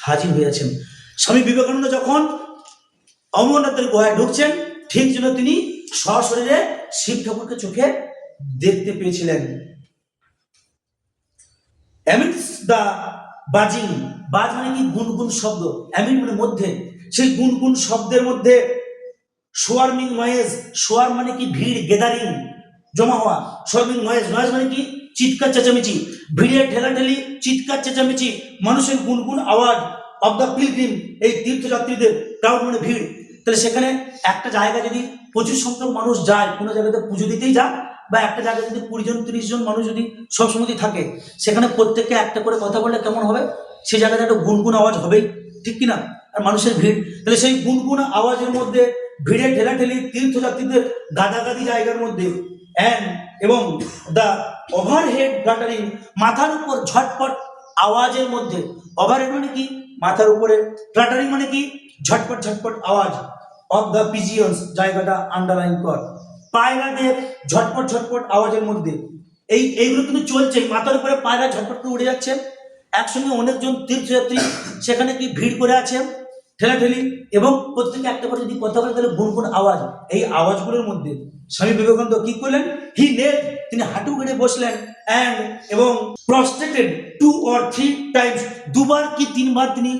হাজির হয়ে আছেন। স্বামী বিবেকানন্দ যখন অমরনাথের গুহায় ঢুকছেন, ঠিক যেন তিনি সশরীরে শিব ঠাকুরকে চোখে দেখতে পেয়েছিলেন। amidst the buzzing, বাজ মানে কি? গুনগুন শব্দ, amid মানে মধ্যে, সেই গুনগুন শব্দের মধ্যে, swarming noise, swarm মানে কি? ভিড়, গ্যাদারিং, জমা হওয়া, swarming noise, noise মানে কি? চিৎকার চেঁচামেচি, ভিড়ের ঠেলাঠেলি, চিৎকার চেঁচামেচি, মানুষের গুনগুন আওয়াজ, অফ দ্য পিলগ্রিম, এই তীর্থযাত্রীদের, ক্রাউড মানে ভিড়। তাহলে সেখানে একটা জায়গা যদি প্রচুর সংখ্যক মানুষ যায়, কোনো জায়গাতে পুজো দিতেই যাক, বা একটা জায়গায় যদি 20 জন 30 জন মানুষ যদি সবসময় থাকে, সেখানে প্রত্যেককে একটা করে কথা বললে কেমন হবে? সেই জায়গাতে একটা গুনগুন আওয়াজ হবেই, ঠিক কিনা? আর মানুষের ভিড়, তাহলে সেই গুনগুন আওয়াজের মধ্যে, ভিড়ের ঠেলাঠেলি, তীর্থযাত্রীদের গাদাগাদি জায়গার মধ্যে, এবং দ্য ওভারহেড ফ্লাটারিং, মাথার উপর ঝটপট আওয়াজের মধ্যে, ওভারহেড মানে কি? মাথার উপরে, ফ্লাটারিং মানে কি? ঝটপট ঝটপট আওয়াজ, অফ দ্য পিজিয়ন্স, জায়গাটা আন্ডারলাইন কর, পায়রাদের ঝটপট ঝটপট আওয়াজের মধ্যে, এইগুলো কিন্তু চলছে। মাথার উপরে পায়রা ঝটপট করে উড়ে যাচ্ছে, একসঙ্গে অনেকজন তীর্থযাত্রী সেখানে কি ভিড় করে আছে, ঠেলাঠেলি, এবং প্রত্যেকে একটা করে যদি কথা বলে, তাহলে গুনগুন আওয়াজ। এই আওয়াজগুলোর মধ্যে স্বামী বিবেকানন্দ কি করলেন? হি নেট, তিনি হাঁটু গেড়ে বসলেন, এবং প্রস্ট্রেটেড 2 or 3 টাইমস, 2বার কি 3বার তিনি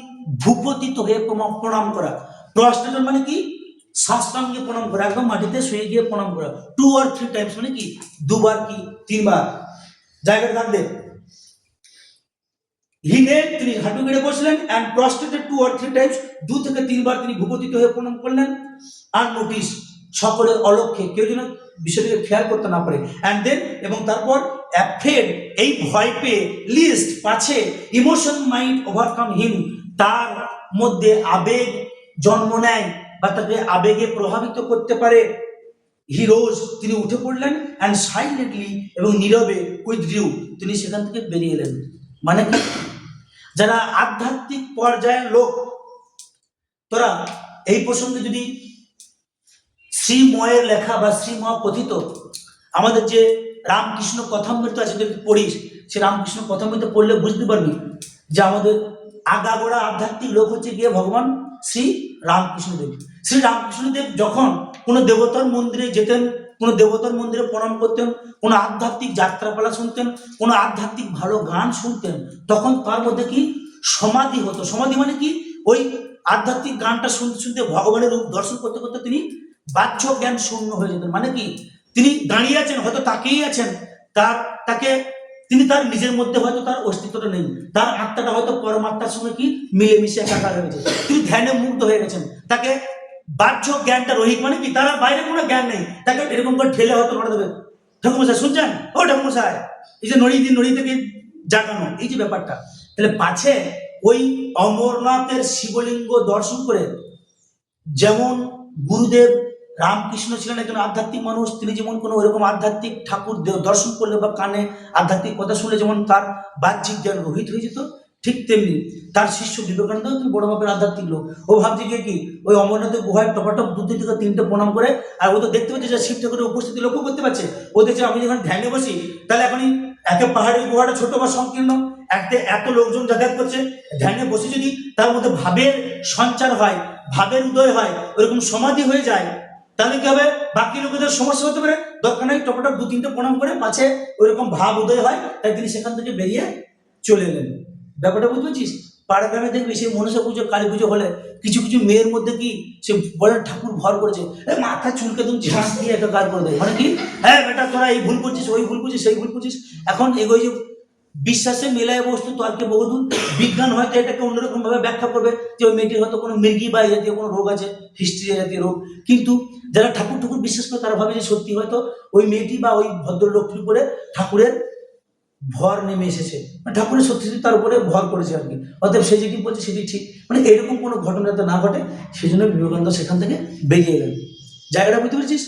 ভূপতিত হয়ে প্রণাম করা। প্রস্ট্রেটেড মানে কি? সাষ্টাঙ্গে প্রণাম করা, একদম মাটিতে শুয়ে গিয়ে প্রণাম করা। 2 or 3 টাইমস মানে কি? 2বার কি 3বার। জায়গাটা থাকবে, তিনি হাঁটু গেড়ে বসলেন, and prostrated 2 or 3 টাইমস, 2 থেকে 3বার তিনি ভূপতিত হয়ে প্রণাম করলেন। আর নোটিস, সকলের অলক্ষ্যে, কেউ যেন বিষয়টিকে খেয়াল করতে না পারে। অ্যান্ড দেন, এবং তারপর অ্যাফ্রেড, এই ভয় পেয়ে, লিস্ট, পাছে, ইমোশন মাইন্ড ওভারকাম হিম, তার মধ্যে আবেগ জন্ম নেয় বা তাকে আবেগে প্রভাবিত করতে পারে। হি রোজ, তিনি উঠে পড়লেন, অ্যান্ড সাইলেন্টলি, এবং নীরবে, উইথড্রিউ, তিনি সেখান থেকে বেরিয়ে এলেন। মানে কি? যারা আধ্যাত্মিক পর্যায়ের লোক, তোরা এই প্রসঙ্গে যদি শ্রীময়ের লেখা বা শ্রীময় কথিত আমাদের যে রামকৃষ্ণ কথামৃত আছে, যদি পড়িস, সে রামকৃষ্ণ কথামৃত পড়লে বুঝতে পারবি যে আমাদের আগাগোড়া আধ্যাত্মিক লোক হচ্ছে গিয়ে ভগবান শ্রী রামকৃষ্ণদেব। শ্রী রামকৃষ্ণদেব যখন কোনো দেবতার মন্দিরে যেতেন, কোনো দেবতার মন্দিরে প্রণাম করতেন, কোনো আধ্যাত্মিক যাত্রাপালা শুনতেন, কোনো আধ্যাত্মিক ভালো গান শুনতেন, তখন তার মধ্যে কি সমাধি হতো। সমাধি মানে কি? ওই আধ্যাত্মিক গানটা শুনতে শুনতে, ভগবানের রূপ দর্শন করতে করতে তিনি বাহ্য জ্ঞান শূন্য হয়ে যেতেন। মানে কি? তিনি দাঁড়িয়ে আছেন, হয়তো তাকেই আছেন, তাকে তিনি তার নিজের মধ্যে হয়তো তার অস্তিত্বটা নেই, তার আত্মাটা হয়তো পরমাত্মার সঙ্গে কি মিলেমিশে একাকার হয়ে গেছে, তিনি ধ্যানে মুগ্ধ হয়ে গেছেন। তাকে বাহ্য জ্ঞানটা রহিত, মানে কি? তার বাইরে কোনো জ্ঞান নেই, তাকে এরকম করে ঠেলে হয়তো নড়ে দেবে। ঠাকুরমশাই শুনছেন? ও ঠাকুরমশাই, এই যে নড়ি থেকে জাগানো, এই যে ব্যাপারটা, তাহলে পাছে ওই অমরনাথের শিবলিঙ্গ দর্শন করে, যেমন গুরুদেব রামকৃষ্ণ ছিলেন একজন আধ্যাত্মিক মানুষ, তিনি যেমন কোনো ওরকম আধ্যাত্মিক ঠাকুর দর্শন করলে বা কানে আধ্যাত্মিক কথা শুনলে যেমন তার বাহ্যিক জ্ঞান রহিত হয়ে যেত, ঠিক তেমনি তার শিষ্য বিবেকানন্দ তিনি বড় মাপের আধ্যাত্মিক লোক। ও ভাবছে গিয়ে কি ওই অমরনাথের গুহায় টপাটপ 2 থেকে 3টে প্রণাম করে, আর ও তো দেখতে পাচ্ছে যে শিব ঠাকুরের উপস্থিতি লক্ষ্য করতে পারছে। ও দেখছে আমি যখন ধ্যানে বসি, তাহলে একে পাহাড়ের গুহাটা ছোট বা সংকীর্ণ, এত লোকজন যাতায়াত করছে, ধ্যানে বসে যদি তার মধ্যে ভাবের সঞ্চার হয়, ভাবের উদয় হয়, ওরকম সমাধি হয়ে যায়, তাহলে কি হবে? বাকি লোকেদের সমস্যা হতে পারে, দরকার নেই টপটপ 2-3টে প্রণাম করে পাছে ওইরকম ভাব উদয় হয়, তাই তিনি সেখান থেকে বেরিয়ে চলে এলেন। ব্যাপারটা বুঝতে পারছিস? পাড়া গ্রামে দেখবি সেই মনসা পুজো, কালী পুজো হলে কিছু কিছু মেয়ের মধ্যে কি সে বলে ঠাকুর ভর করেছে, মাথা চুলকে তুমি ঝাঁস দিয়ে একটা কাজ করে দেয়, মানে কি, হ্যাঁ বেটা তোরা এই ভুল করছিস, ওই ভুল করছিস, সেই ভুল করছিস। এখন এগোই যে বিশ্বাসে মেলায় বস্তু তর্কে বহুদূর, বিজ্ঞান হয়তো এটাকে অন্যরকম ভাবে ব্যাখ্যা করবে যে ওই মেয়েটির হয়তো কোনো মৃগী বা এই জাতীয় কোনো রোগ আছে, হিস্ট্রি জাতীয় রোগ, কিন্তু যারা ঠাকুর ঠাকুর বিশ্বাস করে তারা ভাবে যে সত্যি হয়তো ওই মেয়েটি বা ওই ভদ্রলোকটির উপরে ঠাকুরের ভর নেমে এসেছে, মানে ঠাকুরের সত্যি তার উপরে ভর করেছে আর কি, অতএব সে যেটি বলছে সেটি ঠিক, মানে এরকম কোনো ঘটনা যাতে না ঘটে সেই জন্য বিবেকানন্দ সেখান থেকে বেরিয়ে এলেন। জায়গাটা বুঝতে পেরেছিস?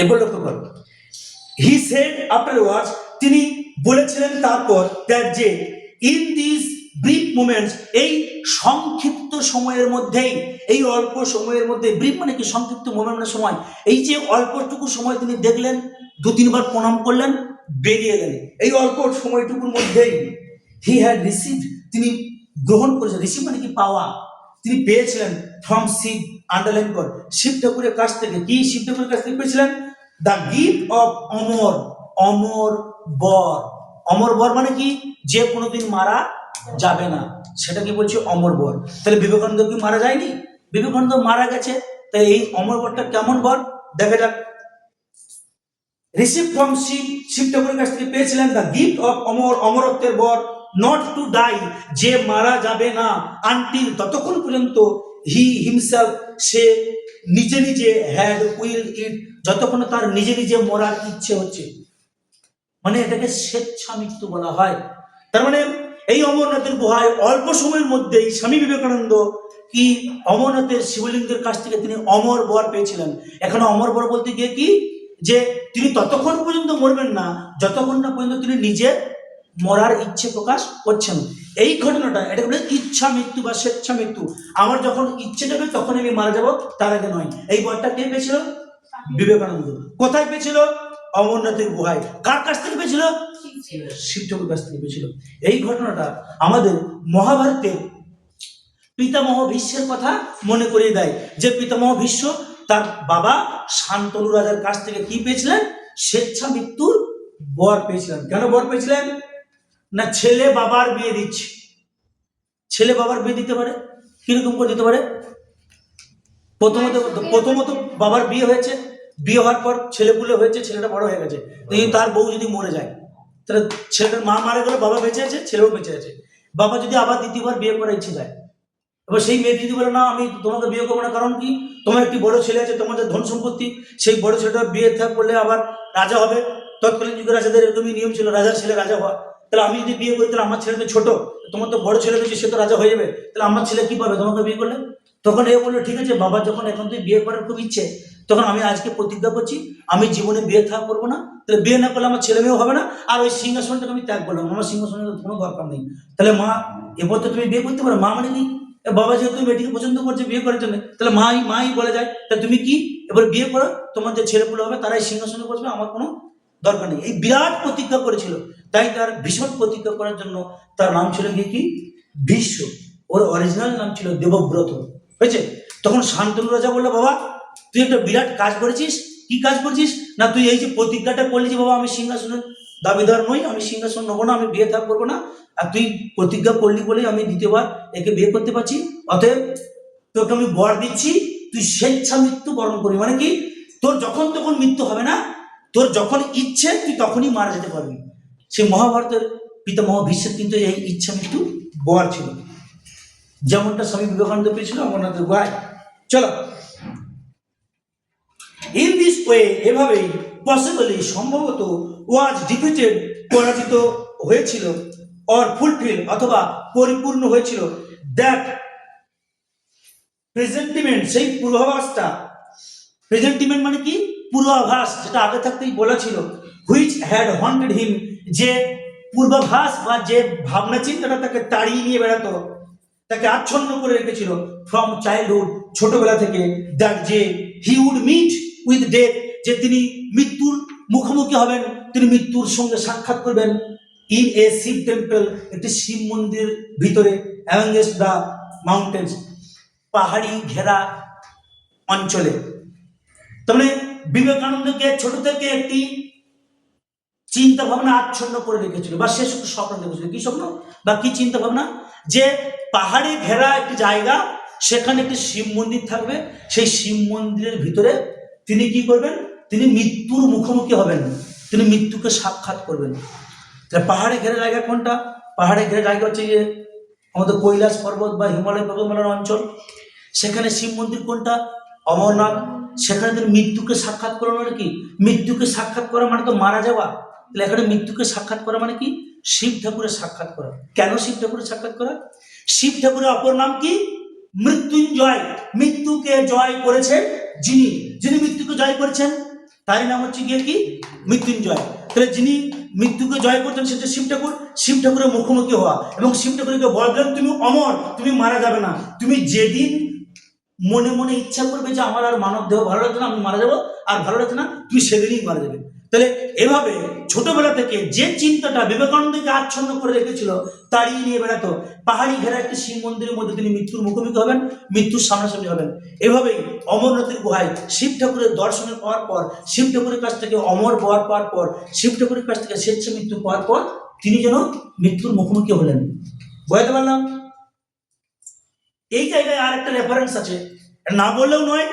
এবার লক্ষ্য কর, হি সেড আফটারওয়ার্ডস, তিনি বলেছিলেন তারপর, দ্যাট যে ইন দিস ব্রিফ মোমেন্টস, এই সংক্ষিপ্ত সময়ের মধ্যেই, এই অল্প সময়ের মধ্যে, ব্রিফ মানে কি সংক্ষিপ্ত মোমেন্টের সময়, এই যে অল্পটুকু সময় তিনি দেখলেন, 2-3বার প্রণাম করলেন, বেরিয়ে এলেন, এই অল্প সময়টুকুর মধ্যেই হি হ্যাড রিসিভড, তিনি গ্রহণ করেছেন, রিসিভ মানে কি পাওয়া, তিনি পেয়েছিলেন, ফ্রম শিব, আন্ডারলাইন কর, শিব ঠাকুরের কাছ থেকে, কি শিব ঠাকুরের কাছ থেকে পেয়েছিলেন? দ্য গিফট অফ অমর, অমর বর, অমর বর মানে কি, যে কোনোদিন মারা যাবে না, সেটা কি বলছে অমর বর। তাহলে বিবেকানন্দ কি মারা যায়নি? বিবেকানন্দ মারা গেছে, তাই এই অমর বরটা কেমন বর দেখা যাক। রিসিভ ফ্রম শিব, শিব ঠাকুরের কাছ থেকে পেয়েছিলেন দ্য গিফট অফ অমর, অমরত্বের বর, নট টু ডাই, যে মারা যাবে না, আনটিল, ততক্ষণ পর্যন্ত, হি হিমসেলফ, সে নিজে নিজে, হ্যাড উইল ইট, যতক্ষণ তার নিজে নিজে মরার ইচ্ছে হচ্ছে, মানে এটাকে স্বেচ্ছা মৃত্যু বলা হয়। তার মানে এই অমরনাথের গুহায় অল্প সময়ের মধ্যেই স্বামী বিবেকানন্দ কি অমরনাথের শিবলিঙ্গের কাছ থেকে তিনি অমর বর পেয়েছিলেন। এখানে অমর বর বলতে গিয়ে কি, যে তিনি ততক্ষণ পর্যন্ত মরবেন না যতক্ষণ না পর্যন্ত তিনি নিজে মরার ইচ্ছে প্রকাশ করছেন। এই ঘটনাটা, এটা বলে ইচ্ছা মৃত্যু বা স্বেচ্ছা মৃত্যু, আমার যখন ইচ্ছে যাবে তখন আমি মারা যাব, তার আগে নয়। এই বরটা কে পেয়েছিল? বিবেকানন্দ। কোথায় পেয়েছিল? অমরনাথের গুহায়। কার কাছ থেকে পেয়েছিল? শিব ঠাকুরের কাছ থেকে পেয়েছিল। এই ঘটনাটা আমাদের মহাভারতের পিতামহ ভীষ্মের কথা মনে করিয়ে দেয়, যে পিতামহ ভীষ্ম তার বাবা শান্তনু রাজার কাছ থেকে কি পেয়েছিলেন? স্বেচ্ছা মৃত্যুর বর পেয়েছিলেন। কেন বর পেয়েছিলেন? না ছেলে বাবার বিয়ে দিচ্ছে, ছেলে বাবার বিয়ে দিতে পারে, কিরকম করে দিতে পারে? প্রথমত বাবার বিয়ে হয়েছে, বিয়ে হওয়ার পর ছেলেপুলে হয়েছে, ছেলেটা বড় হয়ে গেছে, তার বউ যদি মরে যায়, তাহলে ছেলেটার মা মারা গেলে বাবা বেঁচে আছে, ছেলেও বেঁচে আছে, বাবা যদি আবার দ্বিতীয়বার বিয়ে করার ইচ্ছে দেয়, এবার সেই মেয়ে যদি বলে না আমি তোমাকে বিয়ে করবো না, কারণ কি, তোমার একটি বড় ছেলে আছে, তোমাদের ধন সম্পত্তি, সেই বড় ছেলেটা বিয়ে করলে আবার রাজা হবে, তৎকালীন যুগে রাজাদের এরকমই নিয়ম ছিল, রাজার ছেলে রাজা হওয়া, তাহলে আমি যদি বিয়ে করি তাহলে আমার ছেলে তো ছোট, তোমার তো বড় ছেলে রয়েছে, সে তো রাজা হয়ে যাবে, তাহলে আমার ছেলে কি পাবে তোমাকে বিয়ে করলে? তখন এ বললো ঠিক আছে, বাবা যখন এখন তুই বিয়ে করার খুব ইচ্ছে, তখন আমি আজকে প্রতিজ্ঞা করছি আমি জীবনে বিয়ে করবো না, তাহলে বিয়ে না করলে আমার ছেলে মেয়েও হবে না, আর ওই সিংহাসনটাকে আমি ত্যাগ করলাম, আমার সিংহাসনের কোনো দরকার নেই। তাহলে মা, এবার তো তুমি বিয়ে করতে পারো, মা মানে কি, বাবা যেহেতু মেয়েটিকে পছন্দ করছে বিয়ে করার জন্য, তাহলে মাই বলে যায়, তা তুমি কি এবার বিয়ে করো, তোমার যে ছেলেপুলে হবে তারাই সিংহাসনে বসবে, আমার কোনো দরকার নেই। এই বিরাট প্রতিজ্ঞা করেছিল, তাই তার ভীষণ প্রতিজ্ঞা করার জন্য তার নাম ছিল কি ভীষ্ম, ওর অরিজিনাল নাম ছিল দেবব্রত, হয়েছে। তখন শান্তনু রাজা বললো বাবা তুই একটা বিরাট কাজ করেছিস, কি কাজ করেছিস না, তুই এই যে প্রতিজ্ঞাটা করলি যে বাবা আমি সিংহাসনের দাবিদার নই, আমি সিংহাসন নেবো না, আমি বিয়ে করবো না, আর তুই প্রতিজ্ঞা করলি বলেই আমি দ্বিতীয়বার একে বিয়ে করতে পারছি, অতএব তোকে আমি বর দিচ্ছি তুই স্বেচ্ছা মৃত্যু বরণ করবি, মানে কি তোর যখন তখন মৃত্যু হবে না, তোর যখন ইচ্ছে তুই তখনই মারা যেতে পারবি। সে মহাভারতের পিতামহ ভীষ্মের কিন্তু এই ইচ্ছা মৃত্যু বর ছিল, যেমনটা স্বামী বিবেকানন্দ পেয়েছিল অমরনাথের গুহায়। চলো, ইন দিস ওয়ে, এভাবেই পসিবলি সম্ভবত ওয়াজ ডিফিটেড, পরাজিত হয়েছিল, অর ফুলফিল অথবা পরিপূর্ণ হয়েছিল, দ্যাট প্রেজেন্টিমেন্ট, সেই পূর্বাভাসটা, প্রেজেন্টিমেন্ট মানে কি পূর্বাভাস, যেটা আগে থাকতেই বলা ছিল, হুইচ হ্যাড হন্টেড হিম, যে পূর্বাভাস বা যে ভাবনা চিন্তাটা তাকে তাড়িয়ে নিয়ে বেড়াতো, তাকে আচ্ছন্ন করে রেখেছিল, ফ্রম চাইল্ডহুড, ছোটবেলা থেকে, দ্যাট যে he would meet with death, যে তিনি মৃত্যুর মুখোমুখি হবেন, তিনি মৃত্যুর সঙ্গে সাক্ষাৎ করবেন ইন এ শিব টেম্পল, একটি শিব মন্দির ভিতরে, অ্যামঙ্গেস্ট দ্য মাউন্টেন্স, পাহাড়ি ঘেরা অঞ্চলে। তার মানে বিবেকানন্দকে ছোট থেকে একটি চিন্তা ভাবনা আচ্ছন্ন করে রেখেছিল, বা সে শুধু স্বপ্ন দেখেছিল। কি স্বপ্ন বা কি চিন্তা ভাবনা? যে পাহাড়ে ঘেরা একটি জায়গা, সেখানে একটি শিব মন্দির থাকবে, সেই শিব মন্দিরের ভিতরে তিনি কি করবেন? তিনি মৃত্যুর মুখোমুখি হবেন, তিনি মৃত্যুকে সাক্ষাৎ করবেন। তাহলে পাহাড়ে ঘেরা জায়গা কোনটা? পাহাড়ে ঘেরা জায়গা হচ্ছে যে আমাদের কৈলাস পর্বত বা হিমালয় পর্বতমালার অঞ্চল। সেখানে শিব মন্দির কোনটা? অমরনাথ। সেখানে তিনি মৃত্যুকে সাক্ষাৎ করা মানে কি? মৃত্যুকে সাক্ষাৎ করা মানে তো মারা যাওয়া। তাহলে এখানে মৃত্যুকে সাক্ষাৎ করা মানে কি? শিব ঠাকুরের সাক্ষাৎ করা। কেন শিব ঠাকুরের সাক্ষাৎ করা? শিব ঠাকুরের অপর নাম কি? মৃত্যুঞ্জয়। মৃত্যুকে জয় করেছেন যিনি, যিনি মৃত্যুকে জয় করেছেন তারই নাম হচ্ছে গিয়ে কি? মৃত্যুঞ্জয়। তাহলে যিনি মৃত্যুকে জয় করছেন সেটা শিব ঠাকুর। শিব ঠাকুরের মুখোমুখি হওয়া এবং শিব ঠাকুরকে বলবেন তুমি অমর, তুমি মারা যাবে না। তুমি যেদিন মনে মনে ইচ্ছা করবে যে আমার আর মানব দেহ ভালো লাগছে না, আমি মারা যাবো, আর ভালো লাগছে না, তুমি সেদিনই মারা যাবে। তাহলে এভাবে ছোটবেলা থেকে যে চিন্তাটা বিবেকানন্দকে আচ্ছন্ন করে রেখেছিল তাড়িয়ে নিয়ে বেড়াতো। পাহাড়ি ঘেরা একটি শিব মন্দিরের মধ্যে তিনি মৃত্যুর মুখোমুখি হবেন, মৃত্যুর সামনাসামনি হবেন। এভাবেই অমরনাথের গুহায় শিব ঠাকুরের দর্শন পাওয়ার পর, শিব ঠাকুরের কাছ থেকে অমর পাওয়ার পাওয়ার পর, শিব ঠাকুরের কাছ থেকে স্বেচ্ছা মৃত্যু পাওয়ার পর তিনি যেন মৃত্যুর মুখোমুখি হলেন। বুঝতে পারলাম? এই জায়গায় আর একটা রেফারেন্স আছে, না বললেও নয়,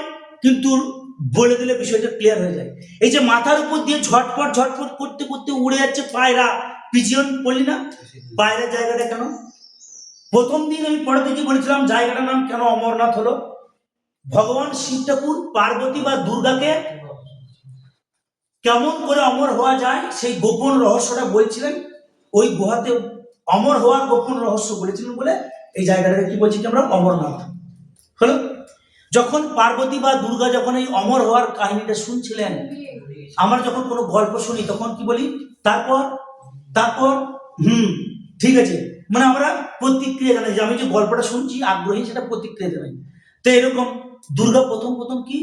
কিন্তু বলে দিলে বিষয়টা ক্লিয়ার হয়ে যায়। এই যে মাথার উপর দিয়ে ঝটপট ঝটপট করতে করতে উড়ে যাচ্ছে পায়রা, পিজিয়ন বললি না? পায়রা জায়গাটা কেন? প্রথম দিন আমি পড়াতে গিয়ে বলেছিলাম জায়গাটার নাম কেন অমরনাথ হলো। ভগবান শিব ঠাকুর পার্বতী বা দুর্গাকে কেমন করে অমর হওয়া যায় সেই গোপন রহস্যটা বলছিলেন। ওই গুহাতে অমর হওয়ার গোপন রহস্য বলেছিলেন বলে এই জায়গাটাকে কি বলছি আমরা? অমরনাথ হলো। যখন পার্বতী বা দুর্গা যখন এই অমর হওয়ার কাহিনীটা শুনছিলেন, আমরা যখন কোনো গল্প শুনি তখন কি বলি? তারপর তারপর ঠিক আছে, মানে আমরা প্রতিক্রিয়া জানাই যে আমি যে গল্পটা শুনছি আগ্রহী, সেটা প্রতিক্রিয়া জানাই। তো এরকম দুর্গা প্রথম প্রথম কি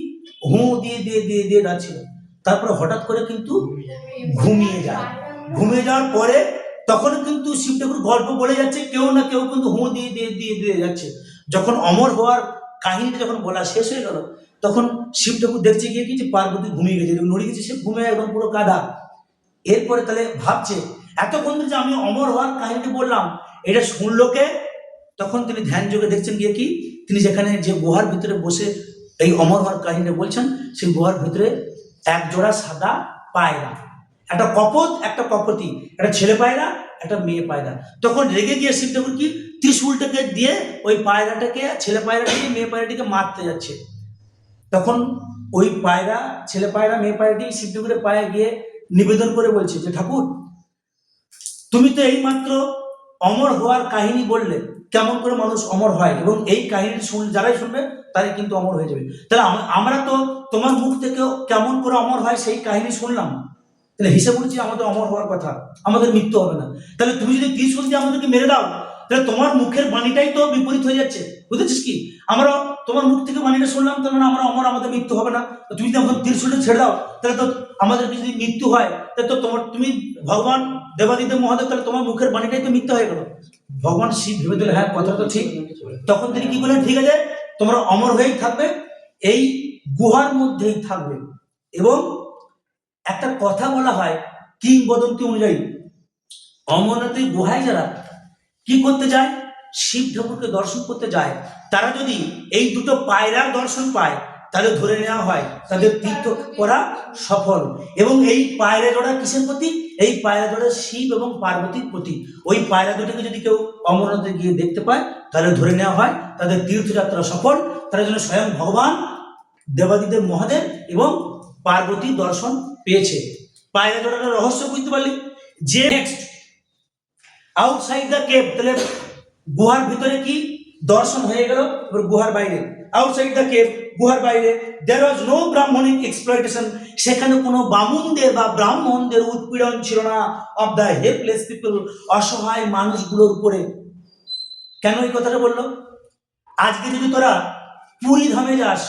হু দিয়ে দিয়ে দিয়ে দিয়ে যাচ্ছিল, তারপরে হঠাৎ করে কিন্তু ঘুমিয়ে যায়। ঘুমিয়ে যাওয়ার পরে তখন কিন্তু শিব ঠাকুর গল্প বলে যাচ্ছে, কেউ না কেউ কিন্তু হু দিয়ে দিয়ে দিয়ে দিয়ে যাচ্ছে। যখন অমর হওয়ার কাহিনীটা যখন বলা শেষ হয়ে গেল, তখন শিব ঠাকুর দেখছে গিয়ে কি যে পার্বতী ঘুমিয়ে গেছে, নড়ে গেছে, সে ঘুমিয়ে একদম পুরো কাদা। এরপরে তাহলে ভাবছে এতক্ষণ যে আমি অমর হওয়ার কাহিনীটি বললাম, এটা শুনলো কে? তখন তিনি ধ্যান যোগে দেখছেন গিয়ে কি, তিনি যেখানে যে গুহার ভিতরে বসে এই অমর হওয়ার কাহিনীটা বলছেন, সেই গুহার ভিতরে এক জোড়া সাদা পায়রা, একটা কপত একটা কপতি, একটা ছেলে পায়রা একটা মেয়ে পায়রা। তখন রেগে গিয়ে শিব ঠাকুর কি ত্রিশূলটাকে দিয়ে ওই পায়রাটাকে, ছেলে পায়রাটাকে মেয়ে পায়রাটিকে মারতে যাচ্ছে। তখন ওই পায়রা, ছেলে পায়রা মেয়ে পায়রাটি শিব ঠাকুরের পায়ে গিয়ে নিবেদন করে বলছে যে ঠাকুর, তুমি তো এইমাত্র অমর হওয়ার কাহিনী বললে, কেমন করে মানুষ অমর হয়, এবং এই কাহিনী যারাই শুনবে তারাই কিন্তু অমর হয়ে যাবে। তাহলে আমরা তো তোমার মুখ থেকে কেমন করে অমর হয় সেই কাহিনী শুনলাম, তাহলে হিসেব করছি আমাদের অমর হওয়ার কথা, আমাদের মৃত্যু হবে না। তাহলে তুমি যদি ত্রিশূল দিয়ে আমাদেরকে মেরে দাও, তাহলে তোমার মুখের বাণীটাই তো বিপরীত হয়ে যাচ্ছে। বুঝেছিস কি? আমরা তোমার মুখ থেকে বাণীটা শুনলাম, তার মানে আমরা অমর, আমাদের মৃত্যু হবে না। তুমি যদি আমাদের ত্রিশূলটা ছেড়ে দাও, তাহলে তো আমাদের যদি মৃত্যু হয়, তাহলে তো তুমি ভগবান দেবাদিদেব মহাদেব, তাহলে তোমার মুখের বাণীটাই তো মিথ্যা হয়ে গেল। ভগবান শিব ভেবে দিলে হ্যাঁ কথা তো ঠিক। তখন তিনি কি বললেন, ঠিক আছে তোমরা অমর হয়েই থাকবে, এই গুহার মধ্যেই থাকবে। এবং একটা কথা বলা হয় কিংবদন্তি অনুযায়ী, অমরনাথের গুহায় যারা কি করতে যায়, শিব ঠাকুরকে দর্শন করতে যায়, তারা যদি এই দুটো পায়রার দর্শন পায়, তাহলে ধরে নেওয়া হয় তাদের তীর্থ করা সফল। এবং এই পায়রা জোড়া কিসের প্রতি? এই পায়রা জোড়া শিব এবং পার্বতীর প্রতি। ওই পায়রা দুটোকে যদি কেউ অমরনাথে গিয়ে দেখতে পায়, তাহলে ধরে নেওয়া হয় তাদের তীর্থযাত্রা সফল, তারা যেন স্বয়ং ভগবান দেবাদিদেব মহাদেব এবং পার্বতীর দর্শন পেয়েছে। পায়রা জোড়াটার রহস্য বুঝতে পারলি? যে নেক্সট আউটসাইড দ্য কেভ, তাহলে গুহার ভিতরে কি দর্শন হয়ে গেল। এবার গুহার বাইরে, আউটসাইড দ্য কেভ, গুহার বাইরে, দেয়ার ওয়াজ নো ব্রাহ্মণিক এক্সপ্লয়টেশন, সেখানে কোনো বামুনদের বা ব্রাহ্মণদের উৎপীড়ন ছিল না, অফ দ্য হেল্পলেস পিপল, অসহায় মানুষগুলোর উপরে। কেন এই কথাটা বললো? আজকে যদি তোরা পুরী ধামে যাস,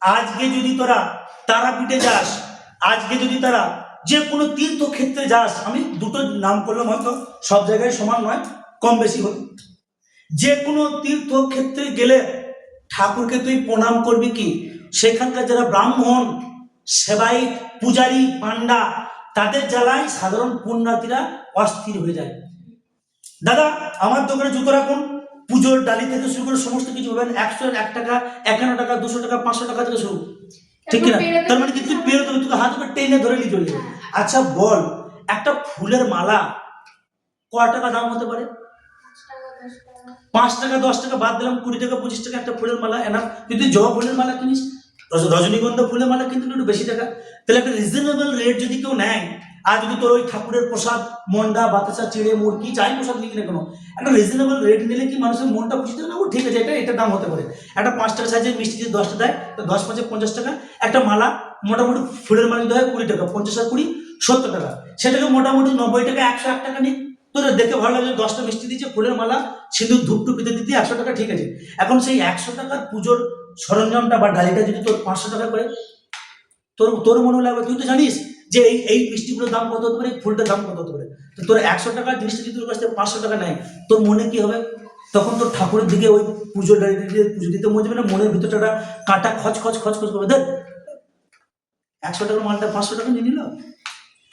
আজকে যদি তোরা তারাপীঠে যাস, আজকে যদি তারা যে কোনো তীর্থক্ষেত্রে যাস, আমি দুটো নাম করলাম, হয়তো সব জায়গায় সমান নয়, কম বেশি হবে। যে কোনো তীর্থক্ষেত্রে গেলে ঠাকুরকে তুই প্রণাম করবি কি? সেখানকার যারা ব্রাহ্মণ, সেবায়িত, পূজারী, পান্ডা, তাদের জ্বালায় সাধারণ পুণ্যার্থীরা অস্থির হয়ে যায়। দাদা আমার দোকানে জুতো রাখুন, পুজোর ডালি থেকে শুরু করে সমস্ত কিছু পাবেন 101 টাকা, 51 টাকা, 200 টাকা, 500 টাকা থেকে শুরু, ঠিক কিনা? তার মানে কি তুই বেরোতে হবে, তোকে হাত করে টেনে ধরে নিয়ে চলে যাবে। আচ্ছা বল, একটা ফুলের মালা ক টাকা দাম হতে পারে? 5 টাকা, 10 টাকা বাদ দিলাম, 20 টাকা, 25 টাকা একটা ফুলের মালা এনাফ। যদি জবা ফুলের মালা কিনিস, রজনীগন্ধা ফুলের মালা কিনতে একটু বেশি টাকা। তাহলে একটা রিজনেবল রেট যদি কেউ নেয়, আর যদি তোর ওই ঠাকুরের প্রসাদ মন্ডা, বাতাসা, চিড়ে, মুরগি, যাই প্রসাদ নিবি না কেন, একটা রিজনেবল রেট নিলে কি মানুষের মনটা খুশি থাকে না? ও ঠিক আছে, এটা দাম হতে পারে। একটা 5 টাকা সাইজের মিষ্টি যদি 10টা দেয়, তো 10 5 50 টাকা। একটা মালা মোটামুটি ফুলের মালা যদি হয় 20 টাকা, 50 আর 20 70 টাকা। সেটাকে মোটামুটি 90 টাকা, 101 টাকা নিই। তোর দেখে ভালো লাগছে, 10টা মিষ্টি দিচ্ছে, ফুলের মালা, সিঁদুর, ধূপটুপিতে দিতে 100 টাকা, ঠিক আছে। এখন সেই 100 টাকার পুজোর সরঞ্জামটা বা ডালিটা যদি তোর 500 টাকা করে, তোর তোর মনে লাগবে, তুই তো জানিস যে এই মিষ্টিগুলোর দাম কত হতে পারে, এই ফুলটার দাম কত হতে পারে। তো তোর 100 টাকার জিনিসটা যদি তোর কাছ থেকে 500 টাকা নেয়, তোর মনে কি হবে? তখন তোর ঠাকুরের দিকে ওই পুজোর ডালিটা দিয়ে পুজো দিতে মনে যাবে না? মনের ভিতরটা একটা কাঁটা খচ খচ খচ খচ করবে, দেখ 100 টাকার মালটা 500 টাকা নিয়ে নিল,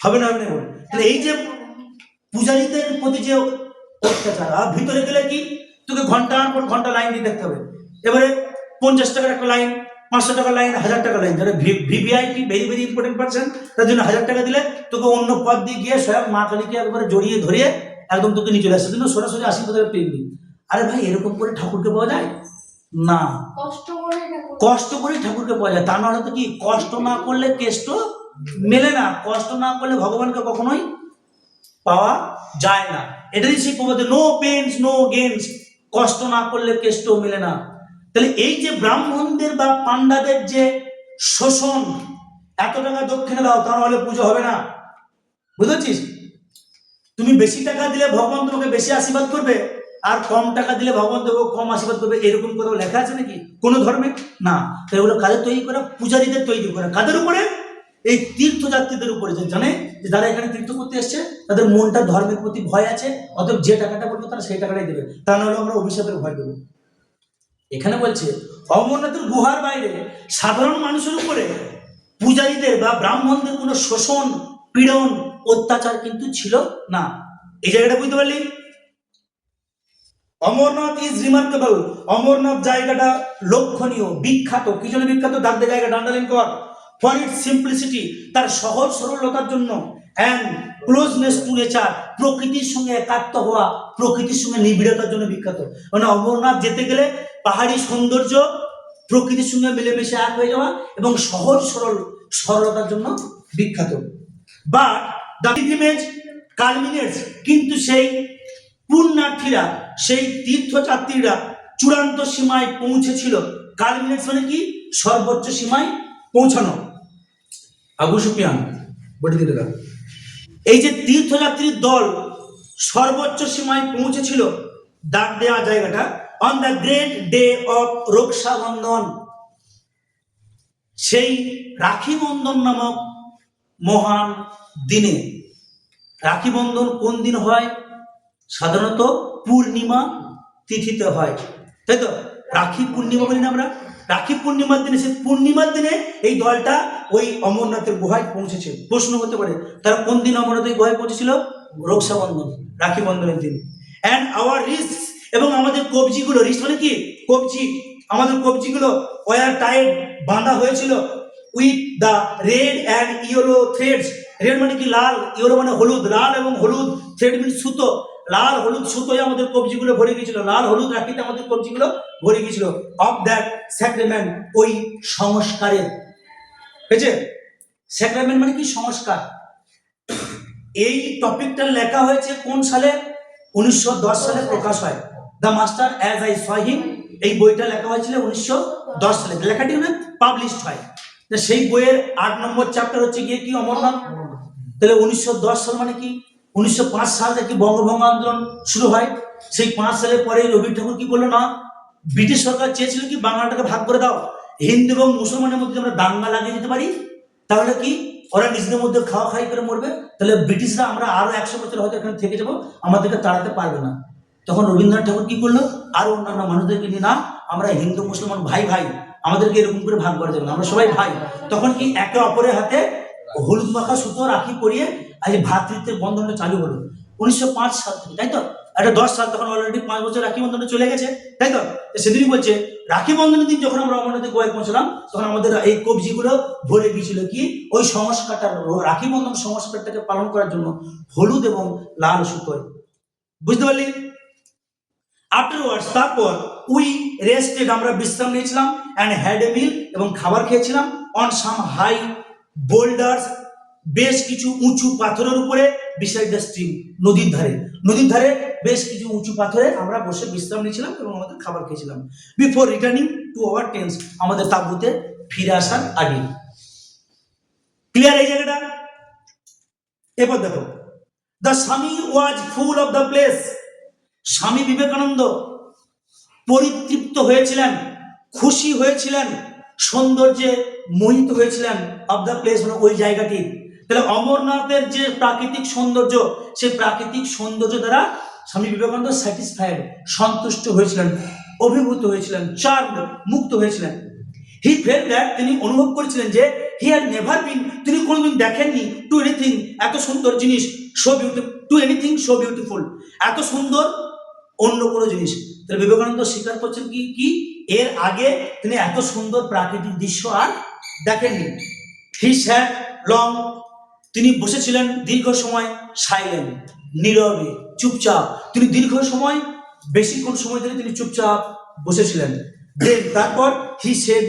হবে না? হবে না? তাহলে এই যে পূজারীদের প্রতি যে অত্যাচার, আর ভিতরে গেলে কি তোকে ঘন্টার পর ঘন্টা লাইন দিয়ে দেখতে হবে। এবারে 50 টাকার একটা লাইন, 500 টাকার লাইন, 1000 টাকার লাইন। যারা VVIP, very very important person, তার জন্য 1000 টাকা দিলে তোকে অন্য পথ দিয়ে গিয়ে স্বয়ং মা কালীকে একবারে জড়িয়ে ধরিয়ে একদম তোকে নিয়ে চলে আসছে, কিন্তু সরাসরি আশীর্বাদের পেয়ে। আরে ভাই, এরকম করে ঠাকুরকে পাওয়া যায় না, কষ্ট করে ঠাকুরকে পাওয়া যায়। তা নাহলে তো কি, কষ্ট না করলে কেষ্ট মেলে না, কষ্ট না করলে ভগবানকে কখনোই পাওয়া যায় না। এটাই সেই প্রবাদে, নো পেন্স নো গেমস, কষ্ট না করলে কেষ্ট মেলে না। তাহলে এই যে ব্রাহ্মণদের বা পান্ডাদের যে শোষণ, এত টাকা দক্ষিণে দাও, তা নাহলে পুজো হবে না, বুঝেছিস? তুমি বেশি টাকা দিলে ভগবান তোমাকে বেশি আশীর্বাদ করবে, আর কম টাকা দিলে ভগবান তোমাকে কম আশীর্বাদ করবে, এরকম কোথাও লেখা আছে নাকি কোনো ধর্মে? না। তাই এগুলো কাদের তৈরি করা? পূজারীদের তৈরি করা। কাদের উপরে? এই তীর্থযাত্রীদের উপরে, যে জানে যে যারা এখানে তীর্থ করতে এসছে, তাদের মনটা ধর্মের প্রতি ভয় আছে, অতএব যে টাকাটা বলবে তারা সেই টাকাটাই দেবে, তা নাহলে আমরা অভিশাপের ভয় দেবো। এখানে বলছে অমরনাথের গুহার বাইরে সাধারণ মানুষের উপরে পূজারীদের বা ব্রাহ্মণদের কোনো শোষণ, পীড়ন, অত্যাচার কিন্তু ছিল না। এই জায়গাটা বুঝতে পারলি? অমরনাথ ইজ রিমার্কেবল, অমরনাথ জায়গাটা লক্ষণীয়, বিখ্যাত। কি জন্য বিখ্যাত? দাগদে জায়গাটা আন্ডারলাইন কর। ফর ইটস সিম্পলিসিটি, তার সহজ সরলতার জন্য, অ্যান্ড ক্লোজনেস টু নেচার, প্রকৃতির সঙ্গে একাত্ম হওয়া, প্রকৃতির সঙ্গে নিবিড়তার জন্য বিখ্যাত। মানে অমরনাথ যেতে গেলে পাহাড়ি সৌন্দর্য, প্রকৃতির সঙ্গে মিলেমিশে এক হয়ে যাওয়া এবং সহজ সরল সরলতার জন্য বিখ্যাত। বাট দ্য পিলগ্রিমেজ কালমিনেটস, কিন্তু সেই পুণ্যার্থীরা, সেই তীর্থযাত্রীরা চূড়ান্ত সীমায় পৌঁছেছিল। কালমিনেটস মানে কি? সর্বোচ্চ সীমায় পৌঁছানো। আবু সুফিয়ান বলে দিল, এই যে তীর্থযাত্রীর দল সর্বোচ্চ সীমায় পৌঁছেছিল, দাগ দেওয়া জায়গাটা, on the great day of Rakshabandhan, সেই রাখি বন্ধন নামক মহান দিনে। রাখি বন্ধন কোন দিন হয়? সাধারণত পূর্ণিমা তিথিতে হয়, তাই তো? রাখি পূর্ণিমা বলি না আমরা? রাখি পূর্ণিমার দিনে, সেই পূর্ণিমার দিনে এই দলটা ওই অমরনাথের গুহায় পৌঁছেছে। প্রশ্ন হতে পারে, তারা কোন দিন অমরনাথের গুহায় পৌঁছেছিল? রক্ষাবন্ধন, রাখি বন্ধনের দিন। অ্যান্ড আওয়ার রিস্ট, এবং আমাদের কবজিগুলো, রিস্ট মানে কি? কবজি, আমাদের কবজিগুলো ওয়ার টাইড, বাঁধা হয়েছিল, with the red and yellow threads. Red মানে কি? লাল, ইয়েলো মানে হলুদ, লাল এবং হলুদ, থ্রেড মিন সুতো, লাল হলুদ সুতোয় আমাদের কবজিগুলো ভরে গিয়েছিল, লাল হলুদ রাখিতে আমাদের কবজিগুলো ভরে গিয়েছিল। অফ দ্যাট স্যাক্রামেন্ট, ওই সংস্কারের, বুঝেছে? স্যাক্রামেন্ট মানে কি? সংস্কার। এই টপিকটা লেখা হয়েছে কোন সালে? 1910 সালে প্রকাশ হয়। The master as I saw him, এই বইটা লেখা হয়েছিল 1910 সালে। লেখাটি পাবলিশড হয়। সেই বইয়ের 8 নম্বর চ্যাপ্টার হচ্ছে গিয়ে কি? অমরনাথ। তাহলে 1910 সাল মানে কি? 1905 সাল থেকে বঙ্গভঙ্গ আন্দোলন শুরু হয়। সেই 5 সালের পরে রবি ঠাকুর কি বললো না, ব্রিটিশ সরকার চেয়েছিল কি বাংলাটাকে ভাগ করে দাও, হিন্দু এবং মুসলমানের মধ্যে আমরা দাঙ্গা লাগিয়ে দিতে পারি, তাহলে কি ওরা নিজেদের মধ্যে খাওয়া খাই করে মরবে, তাহলে ব্রিটিশরা আমরা আরো 100 বছর হয়তো এখানে থেকে যাবো, আমাদেরকে তাড়াতে পারবে না। তখন রবীন্দ্রনাথ ঠাকুর কি করলো, আরো অন্যান্য মানুষদেরকে নিয়ে, না আমরা হিন্দু মুসলমান ভাই ভাই, আমাদেরকে এরকম করে ভাগ করা যাবে না, আমরা সবাই ভাই। তখন কি একে অপরের হাতে হলুদ মাখা সুতো রাখি পরিয়ে আজ ভ্রাতৃত্বের বন্ধনটা চালু হলো 1905 সাল থেকে, তাই তো? এটা 10 সাল, তখন অলরেডি 5 বছর রাখি বন্ধনটা চলে গেছে, তাই তো? সেদিনই বলছে রাখি বন্ধনের দিন যখন আমরা অমরনাথে গোয়ায় পৌঁছলাম, তখন আমাদের এই কবজিগুলো ভরে গিয়েছিল কি ওই সংস্কারটা, রাখি বন্ধন সংস্কারটাকে পালন করার জন্য হলুদ এবং লাল সুতোয়। বুঝতে পারলি? আফটারওয়ার্ডস, তারপর উই রেস্টেড, আমরা বিশ্রাম নিয়েছিলাম, অ্যান্ড হ্যাড এ মিল, এবং খাবার খেয়েছিলাম, অন সাম হাই বোল্ডার্স, বেশ কিছু উঁচু পাথরের উপরে, বিসাইড দ্য স্ট্রিম, নদীর ধারে, নদীর ধারে বেশ কিছু উঁচু পাথরে আমরা বসে বিশ্রাম নিয়েছিলাম এবং আমাদের খাবার খেয়েছিলাম। Before returning to our tents, আমাদের তাঁবুতে ফিরে আসার আগে। ক্লিয়ার এই জায়গাটা? এরপর দেখো, দ্য স্বামী ওয়াজ full of the place, Swami Vivekananda পরিতৃপ্ত হয়েছিলেন, খুশি হয়েছিলেন, সৌন্দর্যে মোহিত হয়েছিলেন, অফ দ্য প্লেস মানে ওই জায়গাটি। তাহলে অমরনাথের যে প্রাকৃতিক সৌন্দর্য, সেই প্রাকৃতিক সৌন্দর্য দ্বারা স্বামী বিবেকানন্দ স্যাটিসফাইড, সন্তুষ্ট হয়েছিলেন, অভিভূত হয়েছিলেন, চার্মড, মুক্ত হয়েছিলেন। হি ফেল্ট দ্যাট, তিনি অনুভব করেছিলেন যে হি হ্যাড নেভার বিন, তিনি কোনোদিন দেখেননি, টু এনিথিং, এত সুন্দর জিনিস, so beautiful, two anything so beautiful, এত সুন্দর অন্য কোনো জিনিস। তাহলে বিবেকানন্দ স্বীকার করছেন কি কি এর আগে তিনি এত সুন্দর প্রাকৃতিক দৃশ্য আর দেখেননি। হি স্যাট লং, তিনি বসেছিলেন দীর্ঘ সময়, সাইলেন্ট, নীরবে, চুপচাপ, তিনি দীর্ঘ সময়, বেশিক্ষণ সময় ধরে তিনি চুপচাপ বসেছিলেন। দেন তারপর হি সেড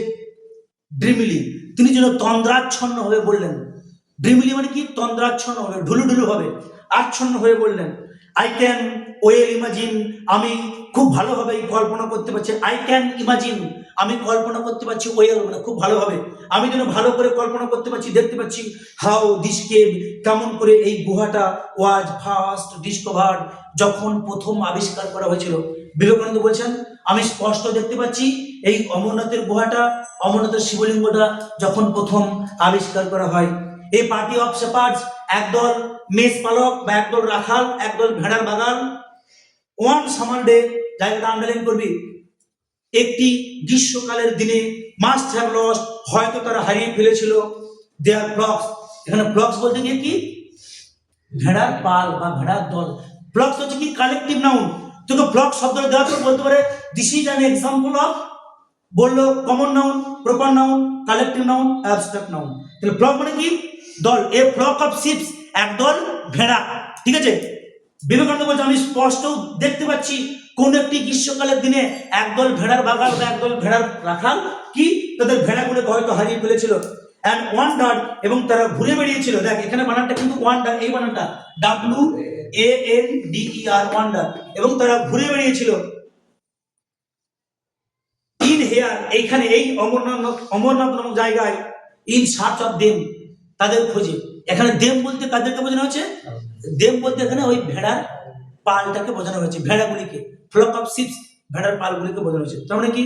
ড্রিমলি, তিনি যেন তন্দ্রাচ্ছন্ন হয়ে বললেন, ড্রিমলি মানে কি, তন্দ্রাচ্ছন্ন হবে, ঢুলু ঢুলু হবে, আচ্ছন্ন হয়ে বললেন, আই ক্যান ওয়েল ইমাজিন, আমি খুব ভালোভাবে কল্পনা করতে পারছি, আই ক্যান ইমাজিন, আমি কল্পনা করতে পারছি, ওয়েল মানে খুব ভালোভাবে, আমি যেন ভালো করে কল্পনা করতে পারছি, দেখতে পাচ্ছি, হাউ দিস কেভ, কেমন করে এই গুহাটা, ওয়াজ ফার্স্ট ডিসকভার্ড, যখন প্রথম আবিষ্কার করা হয়েছিল। বিবেকানন্দ বলছেন আমি স্পষ্ট দেখতে পাচ্ছি এই অমরনাথের গুহাটা, অমরনাথের শিবলিঙ্গটা যখন প্রথম আবিষ্কার করা হয়। এই পার্টি অফ শেপার্ডস, একদল মেষ পালক বা একদল রাখাল, একদল ভেড়ার বাগান, ওয়ান সামার ডে, জায়গাটা আন্ডারলাইন করবি, একটি গ্রীষ্মকালের দিনে, মাস্ট হ্যাভ লস্ট, হয়তো তারা হারিয়ে ফেলেছিল, দেয়ার ফ্লক্স, এখানে ফ্লক্স বলতে গিয়ে কি, ভেড়ার পাল বা ভেড়ার দল। ফ্লক্স হচ্ছে কি, কালেকটিভ নাউন, তোকে ফ্লক শব্দটা দেওয়ার পর বলতে পারে this is an example of, বললো common noun, proper noun, collective noun, abstract noun. তাহলে ফ্লক মানে কি, দল, এ ফ্লক অফ শিপস, একদল ভেড়া, ঠিক আছে। বিবেকানন্দ বলছে আমি স্পষ্ট দেখতে পাচ্ছি কোন একটি গ্রীষ্মকালের দিনে একদল ভেড়ার বাগান বা একদল ভেড়ার রাখাল কি তাদের ভেড়াগুলোকে হয়তো হারিয়ে ফেলেছিল, অ্যান্ড ওয়ান্ডার, এবং তারা ঘুরে বেরিয়েছিল। দেখ এখানে বানানটা কিন্তু ওয়ান্ডার, এই বানানটা WANDER, ওয়ান্ডার, এবং তারা ঘুরে বেরিয়েছিল, ইন হেয়ার, এইখানে এই অমরনাথ নামক জায়গায়, ইন সার্চ অফ দেম, তাদের খোঁজে। এখানে দেম বলতে কাদেরকে বোঝানো হচ্ছে, দেম বলতে এখানে ওই ভেড়ার পালটাকে বোঝানো হয়েছে, ভেড়াগুলিকে, ফ্লক অফ শিপস, ভেড়ার পালগুলিকে বোঝানো হয়েছে। তার মানে কি,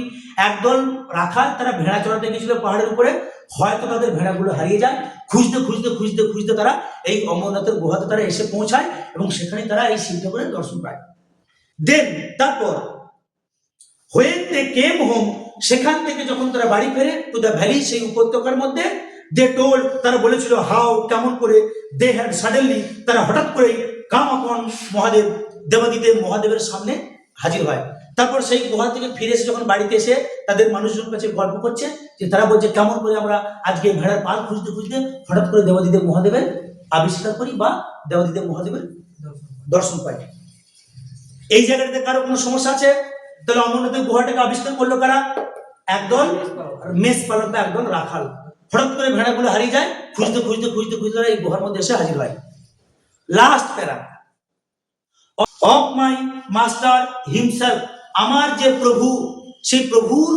একদল রাখাল তারা ভেড়া চড়াতে গিয়েছিল পাহাড়ের উপরে, হয়তো তাদের ভেড়াগুলো হারিয়ে যায়, খুঁজতে খুঁজতে খুঁজতে খুঁজতে তারা এই অমরনাথের গুহাতে তারা এসে পৌঁছায় এবং সেখানে তারা এই শিব ঠাকুরের দর্শন পায়। দেন তারপর when they came home, সেখান থেকে যখন তারা বাড়ি ফেরে, টু দ্য ভ্যালি, সেই উপত্যকার মধ্যে, দে টোল্ড, তারা বলেছিল, হাউ, কেমন করে, দে হ্যাড সাডেনলি, তারা হঠাৎ করেই কাম আপন মহাদেব, দেবাদিদেব মহাদেবের সামনে হাজির হয়। তারপর সেই গুহা থেকে ফিরে এসে যখন বাড়িতে এসে তাদের মানুষজন কাছে গল্প করছে, যে তারা বলছে কেমন করে আমরা আজকে ভেড়ার পাল খুঁজতে খুঁজতে হঠাৎ করে দেবাদিদেব মহাদেবের আবিষ্কার করি বা দেবাদিদেব মহাদেবের দর্শন পাই। এই জায়গাটাতে কারো কোনো সমস্যা আছে? তাহলে অমরনাথের গুহাটাকে আবিষ্কার করলো কারা? একদল মেষ পালক বা একদল রাখাল। হঠাৎ করে ভেড়াগুলো হারিয়ে যায়, খুঁজতে খুঁজতে খুঁজতে খুঁজতে তারা এই গুহার মধ্যে এসে হাজির হয়। লাস্ট প্যারা, অফ মাই মাস্টার হিমসেলফ, আমার যে প্রভু, সেই প্রভুর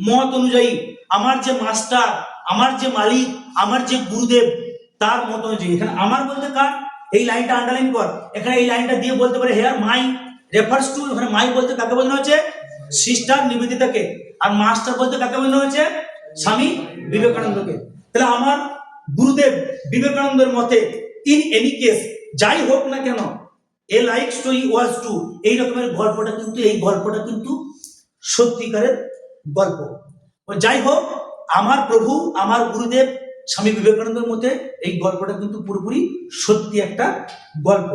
মত অনুযায়ী, আমার যে মাস্টার, আমার যে মালিক, আমার যে গুরুদেব, তার মত অনুযায়ী। এখানে আমার বলতে কার, এই লাইনটা আন্ডারলাইন কর, এখানে এই লাইনটা দিয়ে বলতে পারে হেয়ার মাই রেফার্স টু, এখানে মাই বলতে কাকে বোঝানো হয়েছে, সিস্টার নিবেদিতাকে, আর মাস্টার বলতে কাকে বোঝানো হয়েছে, স্বামী বিবেকানন্দকে। তাহলে আমার গুরুদেব বিবেকানন্দের মতে ইন এনি কেস, যাই হোক না কেন, এ লাইক স্টোরি ওয়াজ টু, এই রকমের গল্পটা কিন্তু সত্যিকারের গল্প। যাই হোক, আমার প্রভু আমার গুরুদেব স্বামী বিবেকানন্দের মতে এই গল্পটা কিন্তু পুরোপুরি সত্যি একটা গল্প।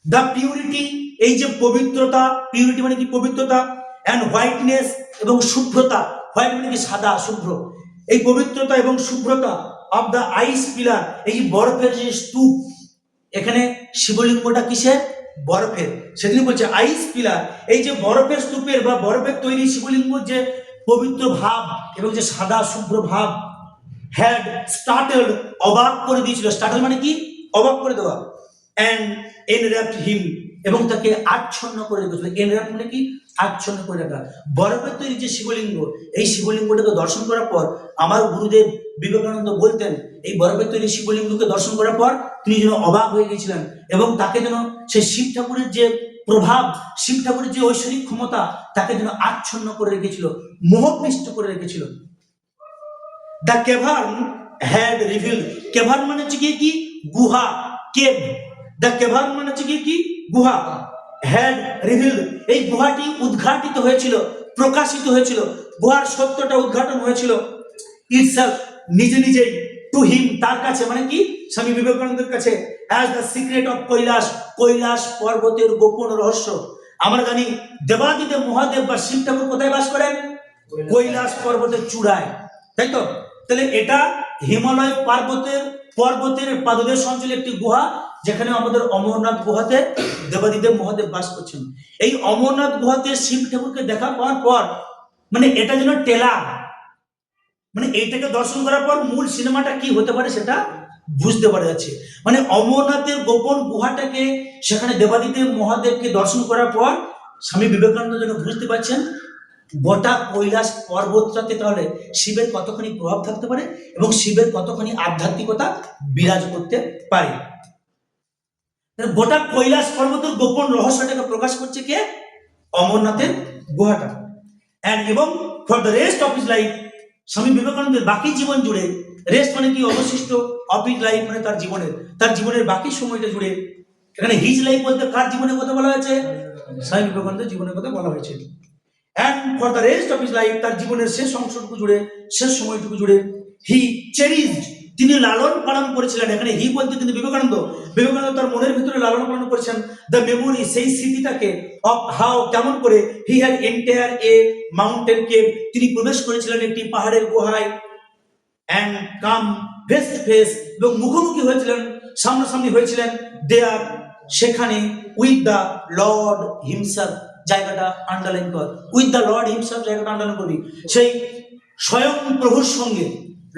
দ্য পিউরিটি, এই যে পবিত্রতা, পিউরিটি মানে কি পবিত্রতা, অ্যান্ড হোয়াইটনেস এবং শুভ্রতা, হোয়াইট মানে কি সাদা শুভ্র, এই পবিত্রতা এবং শুভ্রতা অফ দ্য আইস পিলার, এই বরফের যে স্তূপ, এখানে শিবলিঙ্গটা কিসের? বরফের। সেদিন বলছে আইস পিলার, এই যে বরফের স্তূপের বা বরফের তৈরি শিবলিঙ্গ যে পবিত্র ভাব এবং যে সাদা শুভ্র ভাব, হ্যাড স্টার্টেড, অবাক করে দিয়েছিল। স্টার্টেড মানে কি? অবাক করে দেওয়া। অ্যান্ড এনর্যাপ্ট হিম, এবং তাকে আচ্ছন্ন করে রেখেছিল। এনর্যাপ্ট মানে কি? আচ্ছন্ন করে রাখা। বরফের তৈরি যে শিবলিঙ্গ, এই শিবলিঙ্গটাকে দর্শন করার পর আমার গুরুদেব বিবেকানন্দ বলতেন, এই বরফের তৈরি শিবলিঙ্গকে দর্শন করার পর তিনি যেন অবাক হয়ে গেছিলেন, এবং তাকে যেন সেই শিব ঠাকুরের যে প্রভাব, শিব ঠাকুরের যে ঐশ্বরিক ক্ষমতা, তাকে যেন আচ্ছন্ন করে রেখেছিল, মোহপিষ্ট করে রেখেছিল। দ্য কেভার্ন হ্যাড রিভিল, কেভার্ন মানে হচ্ছে কি? গুহা, কেভ। দ্য কেভার্ন মানে হচ্ছে কি? গুহা। হ্যাড রিভিল, এই গুহাটি উদ্ঘাটিত হয়েছিল, প্রকাশিত হয়েছিল, গুহার সত্যটা উদ্ঘাটন হয়েছিল। ইটসেলফ, নিজে নিজেই, টু হিম, তার কাছে, মানে কি? স্বামী বিবেকানন্দের কাছে, as the secret of Kailash, Kailash পর্বতের গোপন রহস্য। আমরা জানি দেবাদিদেব মহাদেব বা শিব ঠাকুর কোথায় বাস করেন? কৈলাস পর্বতের চূড়ায়, তাই তো? তাহলে এটা হিমালয় পর্বতের পাদদেশ অঞ্চলে একটি গুহা, যেখানে আমাদের অমরনাথ গুহাতে দেবাদিদেব মহাদেব বাস করছেন। এই অমরনাথ গুহাতে শিব ঠাকুরকে দেখা পাওয়ার পর, মানে এটা যেন টেলার, মানে এইটাকে দর্শন করার পর মূল সিনেমাটা কি হতে পারে সেটা বুঝতে পারা যাচ্ছে। মানে অমরনাথের গোপন গুহাটাকে, সেখানে দেবাদিদেব মহাদেবকে দর্শন করার পর স্বামী বিবেকানন্দ যেন বুঝতে পারছেন গোটা কৈলাস পর্বতটাতে তাহলে শিবের কতখানি প্রভাব থাকতে পারে এবং শিবের কতখানি আধ্যাত্মিকতা বিরাজ করতে পারে। গোটা কৈলাস পর্বতের গোপন রহস্যটাকে প্রকাশ করছে কে? অমরনাথের গুহাটা। এবং for the rest of his life, স্বামী বিবেকানন্দের বাকি জীবন জুড়ে, রেস্ট মানে কি? অবশিষ্ট, অফ হিজ লাইফ মানে তার জীবনের বাকি সময়টা জুড়ে, এখানে হিজ লাইফ বলতে কার জীবনের কথা বলা হয়েছে? স্বামী বিবেকানন্দের জীবনের কথা বলা হয়েছে। And for the rest of his life, তার জীবনের শেষ অংশটুকু জুড়ে, শেষ সময়টুকু জুড়ে, হি চেরিশড, তিনি লালন পালন করেছিলেন। এখানে হি বলতে কিন্তু বিবেকানন্দ তার মনের ভিতরে লালন পালন করেছেন দ্য মেমোরি, সেই স্মৃতিটাকে, অফ হাউ, কেমন করে, he had entire a mountain cave, তিনি প্রবেশ করেছিলেন একটি পাহাড়ের গুহায়, and come face to face, এবং মুখোমুখি হয়েছিলেন, সামনাসামনি হয়েছিলেন, দেয়ার, সেখানে, উইথ দ্য লর্ড হিমসেলফ, জায়গাটা আন্ডারলাইন কর, উইথ দ্য লর্ড হিমসেলফ, জায়গাটা আন্ডারলাইন করবি, সেই স্বয়ং প্রভুর সঙ্গে।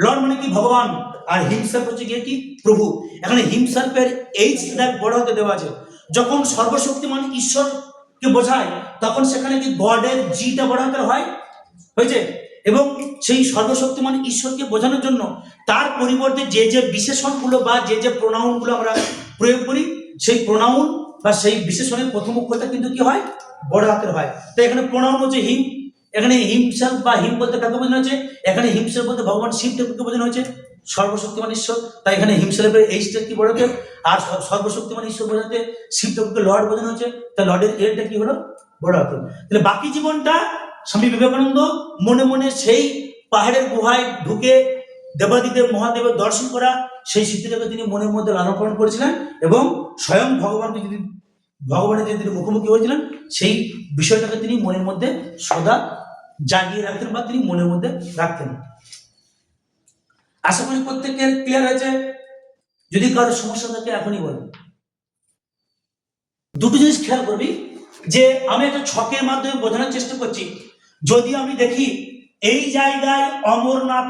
লর্ড মানে কি? ভগবান, আর হিমসেলফ হচ্ছে কি? প্রভু। এখানে হিমসেলফের এইচ বড় হতে দেওয়া আছে। যখন সর্বশক্তিমান ঈশ্বরকে বোঝায় তখন সেখানে কি গডের জিটা বড় হাতের হয়, হয়েছে। এবং সেই সর্বশক্তিমান ঈশ্বরকে বোঝানোর জন্য তার পরিবর্তে যে যে বিশেষণগুলো বা যে যে প্রোনাউনগুলো আমরা প্রয়োগ করি, সেই প্রোনাউন বা সেই বিশেষণের প্রথম অক্ষরটা কিন্তু কি হয়? বড় হাতের হয়। তো এখানে প্রোনাউন হচ্ছে হিম, এখানে হিমসেলফ বা হিম বলতে কাকে বোঝানো হয়েছে? এখানে হিমসেলফ বলতে ভগবান শিব ঠাকুরকে বোঝানো হয়েছে, সর্বশক্তিমান ঈশ্বর। তাই এখানে হিমসেলফের এইচটা কি বড় হাতের, আর সর্বশক্তিমান ঈশ্বর বোঝাতে শিব ঠাকুরকে লর্ড বোঝানো হয়েছে, তাই লর্ডের এরটা কি হলো? বড় হাতের। তাহলে বাকি জীবনটা স্বামী বিবেকানন্দ মনে মনে সেই পাহাড়ের গুহায় ঢুকে দেবাদিদেব মহাদেবের দর্শন করা, সেই স্মৃতিটাকে তিনি মনের মধ্যে লালন পালন করেছিলেন, এবং স্বয়ং ভগবানের যে তিনি মুখোমুখি হয়েছিলেন, সেই বিষয়টাকে তিনি মনের মধ্যে সদা জাগিয়ে রাখতেন বা তিনি মনের মধ্যে রাখতেন। আশা করি প্রত্যেকের ক্লিয়ার হয়েছে। যদি কারোর সমস্যা থাকে এখনই বলুন। দুটো জিনিস খেয়াল করবি, যে আমি একটা ছকের মাধ্যমে বোঝানোর চেষ্টা করছি। যদি আমি দেখি এই জায়গায় অমরনাথ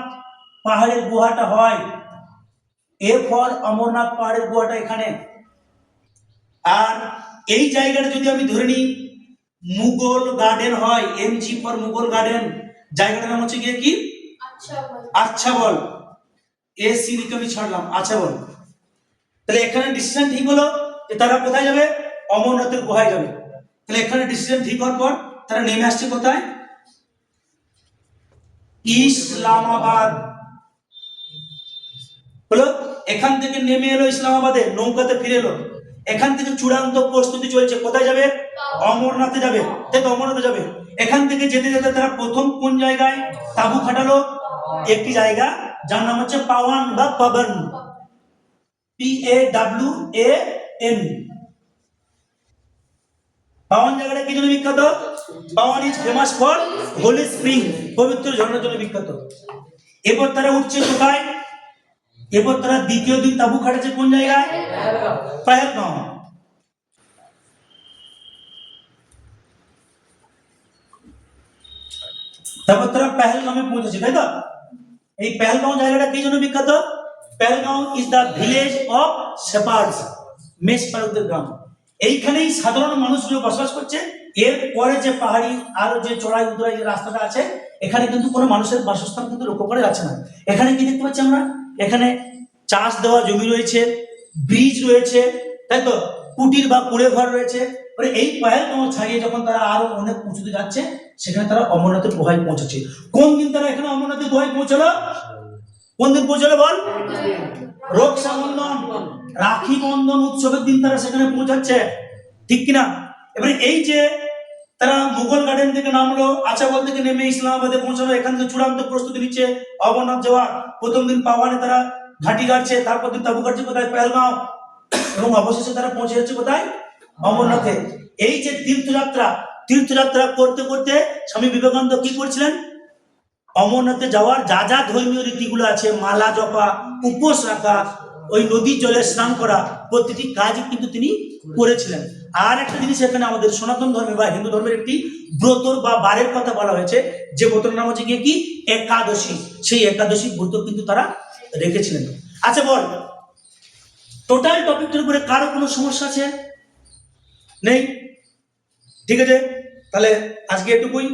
পাহাড়ের গুহাটা হয়, এর ফর অমরনাথ পাহাড়ের গুহাটা এখানে, আর এই জায়গাটা যদি আমি ধরে নিই মুঘল গার্ডেন হয়, MG ফর মুঘল গার্ডেন, জায়গাটার নাম হচ্ছে গিয়ে কি? আচ্ছা বল, AC লিখে আমি ছাড়লাম, আচ্ছা বল। তাহলে এখানে ডিসিশন ঠিক হলো যে তারা কোথায় যাবে? অমরনাথের গুহায় যাবে। তাহলে এখানে ডিসিশন ঠিক হওয়ার পর তারা নেমে আসছে কোথায়? ইসলামাবাদ। হলো এখান থেকে নেমে এলো ইসলামাবাদে, নৌকাতে ফিরে এলো, এখান থেকে চূড়ান্ত প্রস্তুতি চলছে, কোথায় যাবে? অমরনাথে যাবে, তাই তো অমরনাথে যাবে। এখান থেকে যেতে যেতে তারা প্রথম কোন জায়গায় তাঁবু খাটালো? একটি জায়গা যার নাম হচ্ছে পাওয়ান বা পাবন, PAWAN। পাওয়ান জায়গাটা কি জন্য বিখ্যাত? Pawan is famous for holy spring, পবিত্র ঝর্ণার জন্য বিখ্যাত। এরপর তারা উঠছে কোথায়? এরপর তারা দ্বিতীয় দিন তাঁবু খাটাচ্ছে কোন জায়গায়? পহেলগাঁও। তারপর তারা পহেলগাঁওয়ে পৌঁছেছে, তাই তো? এই পহেলগাঁও জায়গাটা কি জন্য বিখ্যাত? Pahalgam is the village of shepherds, মেষপালকদের গ্রাম। এইখানেই সাধারণ মানুষগুলো বসবাস করছে। এর পরে যে পাহাড়ি আরো যে চড়াই উতরাই যে রাস্তাটা আছে, এখানে কিন্তু কোনো মানুষের বাসস্থান কিন্তু লক্ষ্য করা যাচ্ছে না। এখানে কি দেখতে পাচ্ছি আমরা? এখানে চাষ দেওয়া জমি রয়েছে, ব্রিজ রয়েছে, তাই তো, কুটির বা কুড়ে ঘর রয়েছে। এই পহেলগাঁও ছাড়িয়ে যখন তারা আরো অনেক উঁচুতে যাচ্ছে, সেখানে তারা অমরনাথের গুহায় পৌঁছেছে। কোন দিন তারা এখানে অমরনাথের গুহায় পৌঁছলো? কোন দিন পৌঁছলো বল? রক্ষাবন্ধন, রাখি বন্ধন উৎসবের দিন তারা সেখানে পৌঁছাচ্ছে, ঠিক কিনা? এবারে এই যে তারা মুঘল গার্ডেন থেকে নামলো, আচাবল থেকে নেমে ইসলামাবাদে পৌঁছালো, এখান থেকে চূড়ান্ত প্রস্তুতি নিচ্ছে অমরনাথ যাওয়া। প্রথম দিন পাওয়ানে তারা ঘাঁটি গাড়ছে, তারপর দিন তাঁবু গাড়ছে কোথায়? পহেলগাঁও, এবং অবশেষে তারা পৌঁছে যাচ্ছে কোথায়? অমরনাথে। এই যে তীর্থযাত্রা করতে করতে স্বামী বিবেকানন্দ কি করছিলেন? অমরনাথে যাওয়ার যা যা ধর্মীয় রীতিগুলো আছে, মালা জপা, উপোস রাখা, ওই নদীর জলে স্নান করা, প্রতিটি কাজই কিন্তু তিনি করেছিলেন। আর একটা জিনিস এখানে আমাদের সনাতন ধর্মে বা হিন্দু ধর্মের একটি ব্রতর বা বারের কথা বলা হয়েছে, যে ব্রতর নাম হচ্ছে কি? একাদশী। সেই একাদশী ব্রত কিন্তু তারা রেখেছিলেন। আচ্ছা বল, টোটাল টপিকটার উপরে কারো কোনো সমস্যা আছে? নেই? ঠিক আছে, তাহলে আজকে এটুকুই।